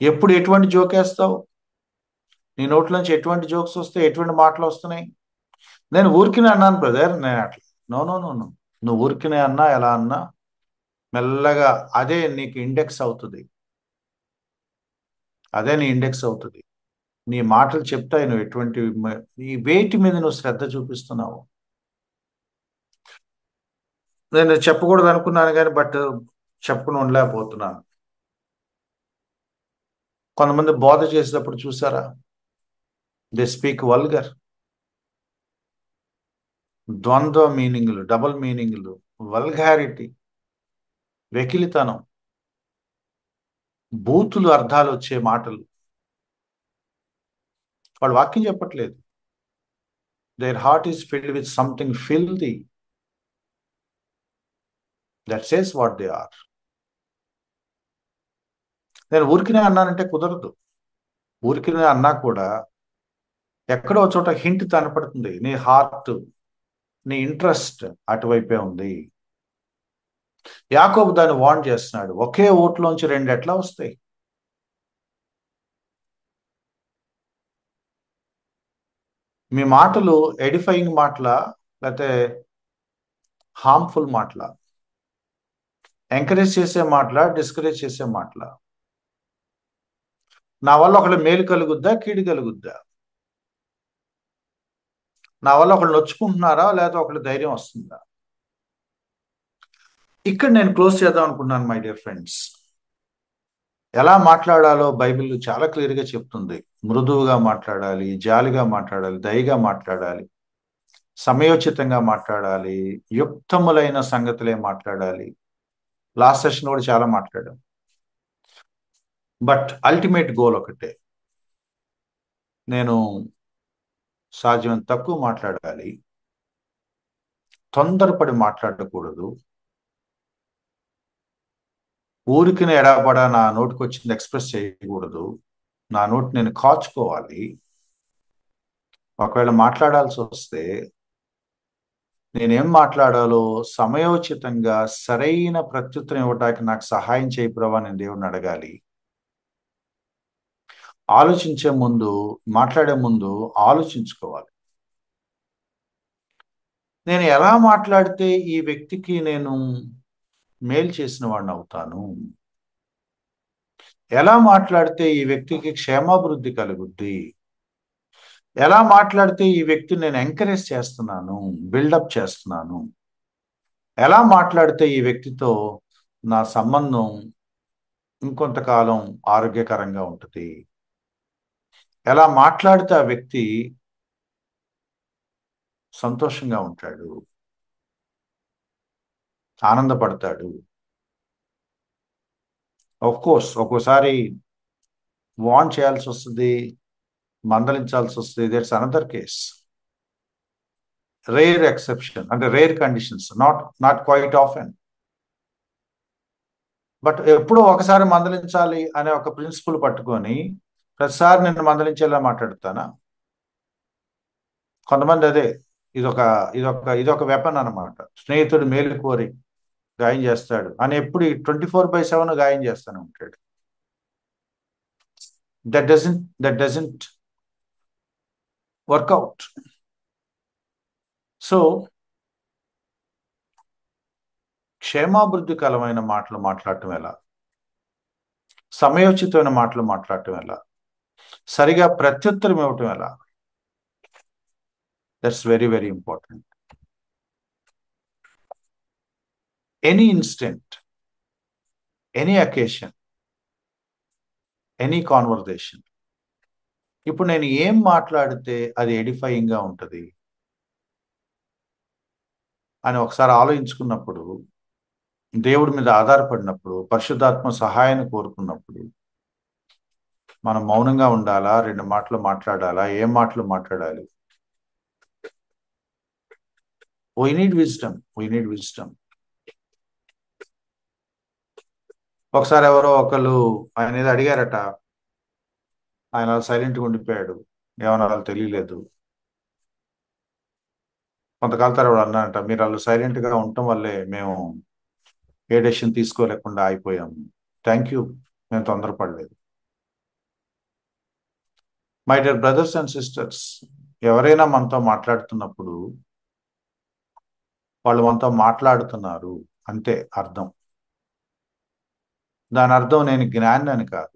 ఎప్పుడు ఎటువంటి జోక్ వేస్తావు, నీ నోట్లోంచి ఎటువంటి జోక్స్ వస్తాయి, ఎటువంటి మాటలు వస్తున్నాయి. నేను ఊరికినే అన్నాను బ్రదర్, నేను అట్లా నో నో నో నో. నువ్వు ఊరికినే అన్నా ఎలా అన్నా మెల్లగా అదే నీకు ఇండెక్స్ అవుతుంది. అదే నీ ఇండెక్స్ అవుతుంది. నీ మాటలు చెప్తాయి నువ్వు ఎటువంటి ఈ వేటి మీద నువ్వు శ్రద్ధ చూపిస్తున్నావు. నేను చెప్పకూడదు అనుకున్నాను కానీ చెప్పకుండా ఉండలేకపోతున్నాను. కొంతమంది బోధ చేసేటప్పుడు చూసారా, దే స్పీక్ వల్గర్. ద్వంద్వ మీనింగ్లు, డబుల్ మీనింగ్లు, వల్గారిటీ, వెకిలితనం, బూతులు అర్థాలు వచ్చే మాటలు. వాళ్ళు వాక్యం చెప్పట్లేదు. Their heart is filled with something filthy. That says what they are. నేను ఊరికినే అన్నానంటే కుదరదు. ఊరికినే అన్నా కూడా ఎక్కడో చోట హింట్ కనపడుతుంది. నీ హార్ట్, నీ ఇంట్రెస్ట్ అటువైపే ఉంది. యాకోబు దాన్ని వార్న్ చేస్తున్నాడు. ఒకే ఓట్లోంచి రెండు ఎట్లా వస్తాయి? మీ మాటలు ఎడిఫైయింగ్ మాటలా, లేకపోతే హార్మ్ఫుల్ మాటలా? ఎంకరేజ్ చేసే మాటలా, డిస్కరేజ్ చేసే మాటలా? నా వల్ల ఒకళ్ళు మేలు కలుగుద్దా, కీడు కలుగుద్దా? నా వల్ల ఒకళ్ళు నొచ్చుకుంటున్నారా, లేకపోతే ఒకళ్ళు ధైర్యం వస్తుందా? ఇక్కడ నేను క్లోజ్ చేద్దాం అనుకున్నాను మై డియర్ ఫ్రెండ్స్. ఎలా మాట్లాడాలో బైబిల్ చాలా క్లియర్గా చెప్తుంది. మృదువుగా మాట్లాడాలి, జాలిగా మాట్లాడాలి, దయగా మాట్లాడాలి, సమయోచితంగా మాట్లాడాలి, యుక్తములైన సంగతులే మాట్లాడాలి. లాస్ట్ సెషన్ కూడా చాలా మాట్లాడాం. బట్ అల్టిమేట్ గోల్ ఒకటే, నేను సాధ్యం తక్కువ మాట్లాడాలి, తొందరపడి మాట్లాడకూడదు, ఊరికినే ఎడాపడా నా నోటికి వచ్చింది ఎక్స్ప్రెస్ చేయకూడదు, నా నోటి నేను కాచుకోవాలి. ఒకవేళ మాట్లాడాల్సి వస్తే నేనేం మాట్లాడాలో సమయోచితంగా సరైన ప్రత్యుత్తరం ఇవ్వడానికి నాకు సహాయం చేయి ప్రభా, నేను దేవుడిని అడగాలి. ఆలోచించే ముందు, మాట్లాడే ముందు ఆలోచించుకోవాలి. నేను ఎలా మాట్లాడితే ఈ వ్యక్తికి నేను మేలు చేసిన వాడిని అవుతాను, ఎలా మాట్లాడితే ఈ వ్యక్తికి క్షేమాభివృద్ధి కలుగుద్ది, ఎలా మాట్లాడితే ఈ వ్యక్తిని నేను ఎంకరేజ్ చేస్తున్నాను, బిల్డప్ చేస్తున్నాను, ఎలా మాట్లాడితే ఈ వ్యక్తితో నా సంబంధం ఇంకొంతకాలం ఆరోగ్యకరంగా ఉంటుంది, ఎలా మాట్లాడితే ఆ వ్యక్తి సంతోషంగా ఉంటాడు, ఆనందపడతాడు. కోర్స్ ఒక్కోసారి వార్న్ చేయాల్సి వస్తుంది, మందలించాల్సి వస్తుంది. That's another case. Rare exception, అంటే rare conditions, not quite often. But ఎప్పుడో ఒకసారి మందలించాలి అనే ఒక ప్రిన్సిపల్ పట్టుకొని ప్రతిసారి నేను మందలించేలా మాట్లాడుతానా? కొంతమంది అదే ఇదొక ఇదొక ఇదొక వెపన్ అనమాట. స్నేహితుడు మేలు కోరి గాయం చేస్తాడు అని ఎప్పుడు 24/7 గాయం చేస్తూనే ఉంటాడు. That doesn't work out. సో క్షేమాభివృద్ధికరమైన మాటలు మాట్లాడటం ఎలా? సమయోచితమైన మాటలు మాట్లాడటం ఎలా, సరిగా ప్రత్యుత్తరం ఇవ్వటం ఎలా, that's very very important. Any instant, any occasion, any conversation, ఇప్పుడు నేను ఏం మాట్లాడితే అది ఎడిఫైయింగ్ గా ఉంటుంది అని ఒకసారి ఆలోచించుకున్నప్పుడు, దేవుడి మీద ఆధారపడినప్పుడు, పరిశుద్ధాత్మ సహాయాన్ని కోరుకున్నప్పుడు, మనం మౌనంగా ఉండాలా, 2 మాటలు మాట్లాడాలా, ఏం మాటలు మాట్లాడాలి? We need wisdom. ఒకసారి ఎవరో ఒకళ్ళు ఆయన ఏదో అడిగారట, ఆయన సైలెంట్గా ఉండిపోయాడు, ఏమన్నా తెలియలేదు. కొంతకాలం తర్వాత అన్నారట, మీరు వాళ్ళు సైలెంట్గా ఉండటం వల్లే మేము ఏ డెసిషన్ తీసుకోలేకుండా అయిపోయాము. థ్యాంక్ యూ, మేము తొందరపడలేదు. My dear brothers and sisters, ఎవరైనా మనతో మాట్లాడుతున్నప్పుడు వాళ్ళు మనతో మాట్లాడుతున్నారు అంతే అర్థం. దాని అర్థం నేను జ్ఞాని అని కాదు,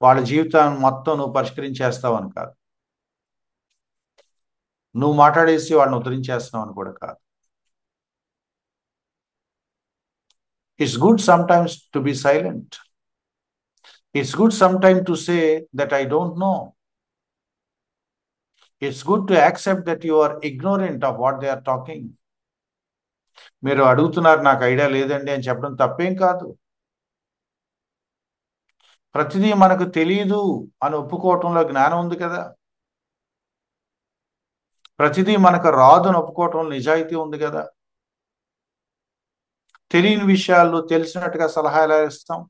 వాళ్ళ జీవితాన్ని మొత్తం నువ్వు పరిష్కరించేస్తావని కాదు, నువ్వు మాట్లాడేసి వాళ్ళని ఉద్ధరించేస్తున్నావు అని కూడా కాదు. It's good sometimes to be silent. It's good some time to say that I don't know. It's good to accept that you are ignorant of what they are talking. మీరు అడుగుతున్నారు, నాకు ఐడియా లేదండి అని చెప్పడం తప్పేం కాదు. ప్రతిదీ మనకు తెలియదు అని ఒప్పుకోవటంలో జ్ఞానం ఉంది కదా. ప్రతిదీ మనకు రాదు అని ఒప్పుకోవటంలో నిజాయితీ ఉంది కదా. తెలియని విషయాలు తెలిసినట్టుగా సలహా ఎలా ఇస్తాం?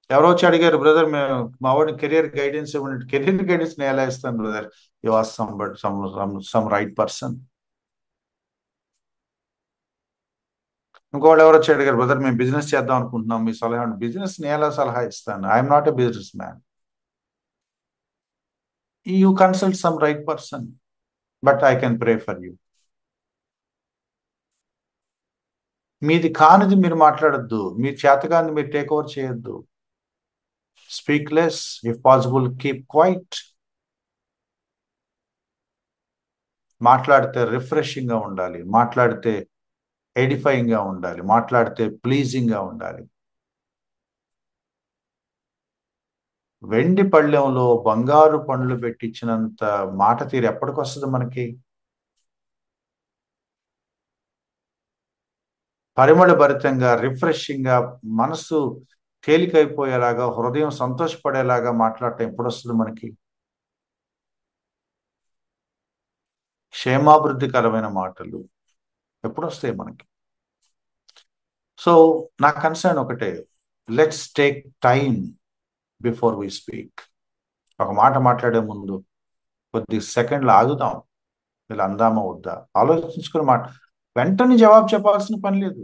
ఎవరో వచ్చి అడిగారు, బ్రదర్ మేము మా వాడిని కెరియర్ గైడెన్స్ ఇవ్వండి. కెరియర్ గైడెన్స్ నేను ఎలా ఇస్తాను brother? You are some right person. ఇంకోళ్ళు ఎవరు వచ్చి అడిగారు, బ్రదర్ మేము బిజినెస్ చేద్దాం అనుకుంటున్నాం, మీ సలహా. బిజినెస్ నేను ఎలా సలహా ఇస్తాను? I'm not a business man. You consult some right person, but I can pray for you. మీది కానిది మీరు మాట్లాడద్దు, మీ చేతకాన్ని మీరు టేక్ ఓవర్ చేయొద్దు. Speak less, if possible keep quiet. మాట్లాడితే రిఫ్రెషింగ్ గా ఉండాలి, మాట్లాడితే ఎడిఫైయింగ్ గా ఉండాలి, మాట్లాడితే ప్లీజింగ్ గా ఉండాలి. వెండి పళ్ళెంలో బంగారు పండ్లు పెట్టించినంత మాట తీరు ఎప్పటికొస్తుంది మనకి? పరిమళ భరితంగా, రిఫ్రెషింగ్ గా, మనసు తేలికైపోయేలాగా, హృదయం సంతోషపడేలాగా మాట్లాడటం ఎప్పుడు వస్తుంది మనకి? క్షేమాభివృద్ధికరమైన మాటలు ఎప్పుడు వస్తాయి మనకి? సో నా కన్సర్న్ ఒకటే, let's take time before we speak. ఒక మాట మాట్లాడే ముందు కొద్ది సెకండ్లు ఆగుదాం, ఇలా అందామా వద్దా ఆలోచించుకుని మాట. వెంటనే జవాబు చెప్పాల్సిన పని లేదు.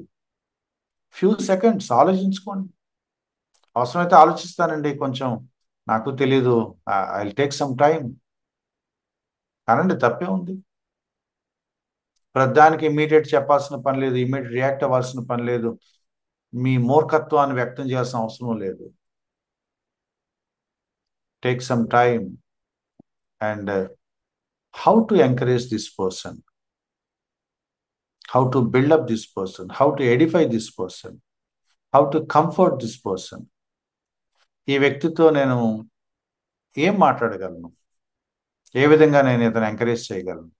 ఫ్యూ సెకండ్స్ ఆలోచించుకోండి. అవసరమైతే ఆలోచిస్తానండి కొంచెం, నాకు తెలీదు, I will take some time అనండి, తప్పే ఉంది. ప్రతిదానికి ఇమీడియట్ చెప్పాల్సిన పని లేదు, ఇమీడియట్ రియాక్ట్ అవ్వాల్సిన పని లేదు, మీ మూర్ఖత్వాన్ని వ్యక్తం చేయాల్సిన అవసరం లేదు. Take some time and how to encourage this person, how to build up this person, how to edify this person, how to comfort this person. ఈ వ్యక్తితో నేను ఏం మాట్లాడగలను? ఏ విధంగా నేను ఇతను ఎంకరేజ్ చేయగలను?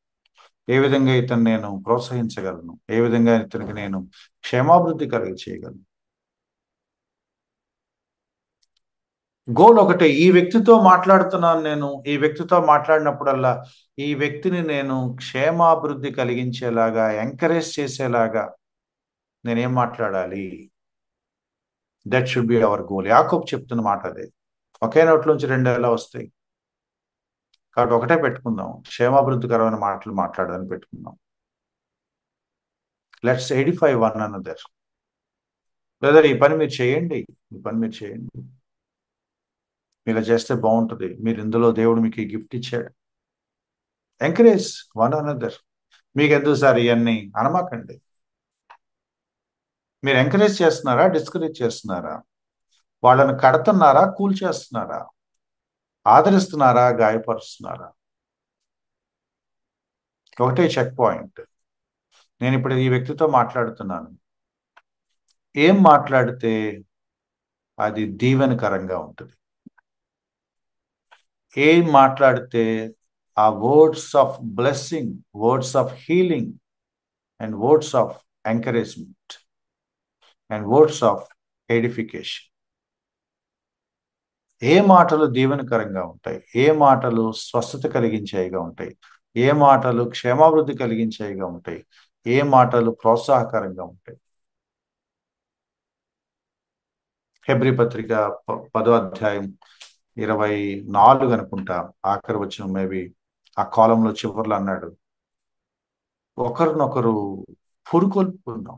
ఏ విధంగా ఇతను నేను ప్రోత్సహించగలను? ఏ విధంగా ఇతనికి నేను క్షేమాభివృద్ధి కలిగి చేయగలను? గోల్ ఒకటే, ఈ వ్యక్తితో మాట్లాడుతున్నాను నేను, ఈ వ్యక్తితో మాట్లాడినప్పుడల్లా ఈ వ్యక్తిని నేను క్షేమాభివృద్ధి కలిగించేలాగా, ఎంకరేజ్ చేసేలాగా నేనేం మాట్లాడాలి? That should be our goal. యాకోబు చెప్తున్న మాట అదే. ఒకే నోట్లోంచి 2 ఎలా వస్తాయి? కాబట్టి ఒకటే పెట్టుకుందాం, క్షేమాభివృద్ధికరమైన మాటలు మాట్లాడదని పెట్టుకుందాం. Let's Edify one another. Brother ఈ పని మీరు చేయండి, ఈ పని మీరు చేయండి, ఇలా చేస్తే బాగుంటుంది, మీరు ఇందులో దేవుడు మీకు ఈ గిఫ్ట్ ఇచ్చాడు. Encourage one another. మీకు ఎందుకు సార్ ఇవన్నీ అనమాకండి. మీరు ఎంకరేజ్ చేస్తున్నారా, డిస్కరేజ్ చేస్తున్నారా? వాళ్ళని కడుతున్నారా, కూల్చేస్తున్నారా? ఆదరిస్తున్నారా, గాయపరుస్తున్నారా? ఒకటే చెక్ పాయింట్. నేను ఇప్పుడు ఈ వ్యక్తితో మాట్లాడుతున్నాను. ఏం మాట్లాడితే అది దీవెనకరంగా ఉంటుంది? ఏం మాట్లాడితే ఆ words of blessing, words of healing and words of encouragement and words of edification, ఏ మాటలు దీవెనకరంగా ఉంటాయి? ఏ మాటలు స్వస్థత కలిగించేవిగా ఉంటాయి? ఏ మాటలు క్షేమాభివృద్ధి కలిగించేవిగా ఉంటాయి? ఏ మాటలు ప్రోత్సాహకరంగా ఉంటాయి? హెబ్రీ పత్రిక 10వ అధ్యాయం 24 అనుకుంటా, ఆఖరి వచ్చిన మేబీ ఆ కాలంలో చివర్లో అన్నాడు, ఒకరినొకరు పురుకొల్పుకుందాం,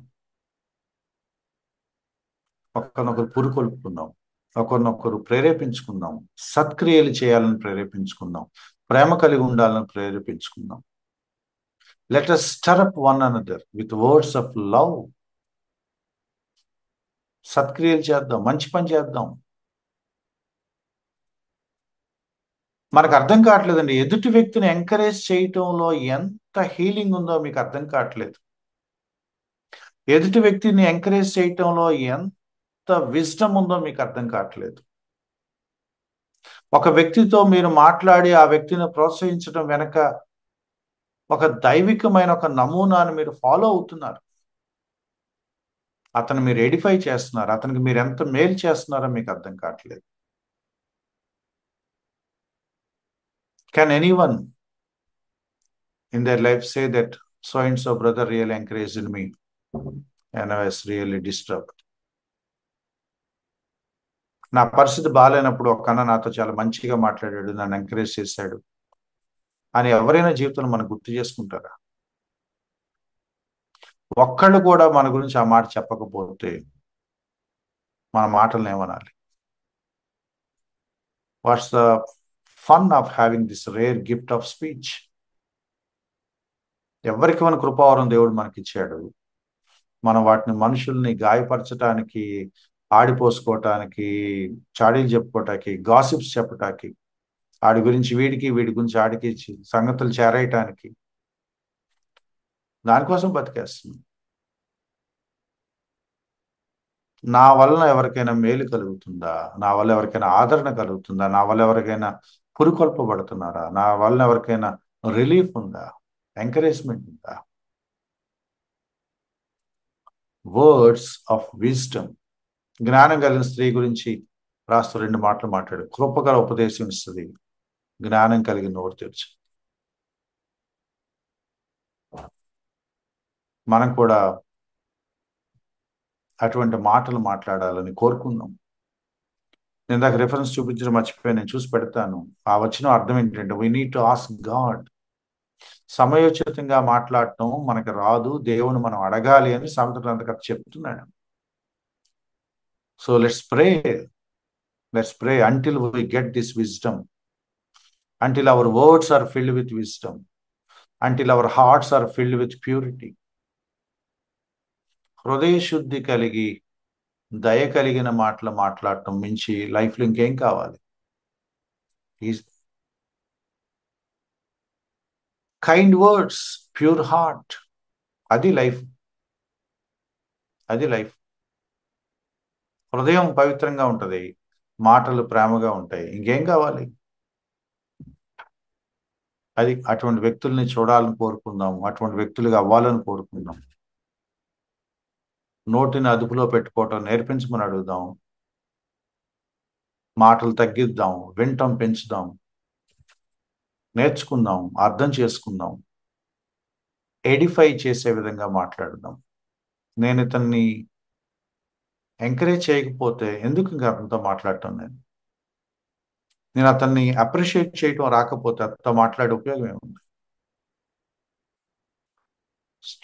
ఒకరినొకరు పురుకొల్పుకుందాం, ఒకరినొకరు ప్రేరేపించుకుందాం, సత్క్రియలు చేయాలని ప్రేరేపించుకుందాం, ప్రేమ కలిగి ఉండాలని ప్రేరేపించుకుందాం. Let us stir up one another with words of love. సత్క్రియలు చేద్దాం, మంచి పని చేద్దాం. మనకు అర్థం కావట్లేదండి, ఎదుటి వ్యక్తిని ఎంకరేజ్ చేయటంలో ఎంత హీలింగ్ ఉందో మీకు అర్థం కావట్లేదు. ఎదుటి వ్యక్తిని ఎంకరేజ్ చేయటంలో ఎంత విజ్డమ్ ఉందో మీకు అర్థం కావట్లేదు. ఒక వ్యక్తితో మీరు మాట్లాడి ఆ వ్యక్తిని ప్రోత్సహించడం వెనక ఒక దైవికమైన ఒక నమూనాను మీరు ఫాలో అవుతున్నారు. అతను మీరు ఎడిఫై చేస్తున్నారు, అతనికి మీరు ఎంత మేలు చేస్తున్నారో మీకు అర్థం కావట్లేదు. Can anyone in their life say that so and so brother really encouraged me and I was really disturbed? నా పరిస్థితి బాగాలేనప్పుడు ఒక అన్న నాతో చాలా మంచిగా మాట్లాడాడు, నన్ను ఎంకరేజ్ చేశాడు అని ఎవరైనా జీవితంలో మనం గుర్తు చేసుకుంటారా? ఒక్కళ్ళు కూడా మన గురించి ఆ మాట చెప్పకపోతే మన మాటలను ఏమనాలి? What's the fun of having this rare gift of speech? ఎవరికి మన కృపావరం దేవుడు మనకిచ్చాడు. మనం వాటిని మనుషుల్ని గాయపరచటానికి, ఆడిపోసుకోవటానికి, చాడీలు చెప్పుకోవటానికి, గాసిప్స్ చెప్పటానికి, ఆడి గురించి వీడికి, వీడి గురించి ఆడికి సంగతులు చేరేయటానికి, దానికోసం బతికేస్తుంది. నా వలన ఎవరికైనా మేలు కలుగుతుందా? నా వల్ల ఎవరికైనా ఆదరణ కలుగుతుందా? నా వల్ల ఎవరికైనా పురికొల్పబడుతున్నారా? నా వలన ఎవరికైనా రిలీఫ్ ఉందా? ఎంకరేజ్మెంట్ ఉందా? Words of wisdom. జ్ఞానం కలిగిన స్త్రీ గురించి రాస్తూ 2 మాటలు మాట్లాడు. కృపగల ఉపదేశం ఇస్తుంది, జ్ఞానం కలిగిన నోరు తెరుచు. మనం కూడా అటువంటి మాటలు మాట్లాడాలని కోరుకుందాం. నేను దాకా రిఫరెన్స్ చూపించడం మర్చిపోయి, నేను చూసి పెడతాను. ఆ వచ్చిన అర్థం ఏంటంటే, we need to ask God. సమయోచితంగా మాట్లాడటం మనకు రాదు, దేవుని మనం అడగాలి అని సామెతల గ్రంథకర్త చెప్తున్నాడు. So let's pray until we get this wisdom, until our words are filled with wisdom, until our hearts are filled with purity. హృదయ శుద్ధి కలిగి దయ కలిగిన మాటలు మాట్లాడటం మించి లైఫ్లో ఇంకేం కావాలి? కైండ్ వర్డ్స్, ప్యూర్ హార్ట్, అది లైఫ్. అది లైఫ్. హృదయం పవిత్రంగా ఉంటుంది, మాటలు ప్రేమగా ఉంటాయి, ఇంకేం కావాలి? అది అటువంటి వ్యక్తుల్ని చూడాలని కోరుకుందాం, అటువంటి వ్యక్తులుగా అవ్వాలని కోరుకుందాం. నోటిని అదుపులో పెట్టుకోవటం నేర్పించమని అడుగుదాం. మాటలు తగ్గిద్దాం, వింటం పెంచుదాం, నేర్చుకుందాం, అర్థం చేసుకుందాం, ఎడిఫై చేసే విధంగా మాట్లాడదాం. నేను ఇతన్ని ఎంకరేజ్ చేయకపోతే ఎందుకు ఇంకా అతనితో మాట్లాడటం? నేను అతన్ని అప్రిషియేట్ చేయటం రాకపోతే అతనితో మాట్లాడే ఉపయోగం ఏముంది?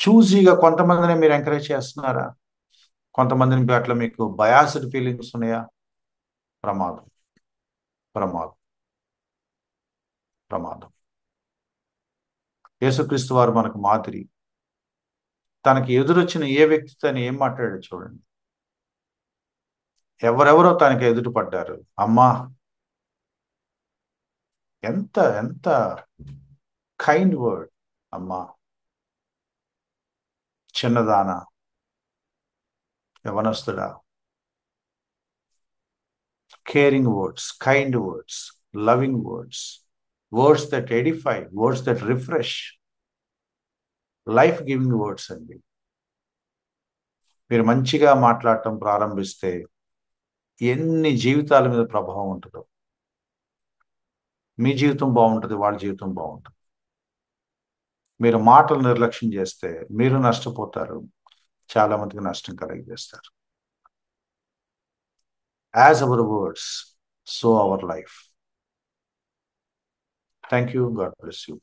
చూజీగా కొంతమందిని మీరు ఎంకరేజ్ చేస్తున్నారా? కొంతమందిని అట్లా మీకు బయాస్డ్ ఫీలింగ్స్ ఉన్నాయా? ప్రమాదం, ప్రమాదం, ప్రమాదం. యేసుక్రీస్తు వారు మనకు మాదిరి. తనకి ఎదురొచ్చిన ఏ వ్యక్తితో ఏం మాట్లాడాడు చూడండి. ఎవరెవరో తనకి ఎదురు పడ్డారు. అమ్మా, ఎంత ఎంత కైండ్ వర్డ్. అమ్మా, చిన్నదానా, యవనస్తుడా. Caring words, kind words, loving words, words that edify, words that refresh, life giving words అండి. మీరు మంచిగా మాట్లాడటం ప్రారంభిస్తే ఎన్ని జీవితాల మీద ప్రభావం ఉంటుందో. మీ జీవితం బాగుంటుంది, వాళ్ళ జీవితం బాగుంటుంది. మీరు మాటలు నిర్లక్ష్యం చేస్తే మీరు నష్టపోతారు, చాలా మందికి నష్టం కలిగజేస్తారు. As our words, so our life. Thank you. God bless you.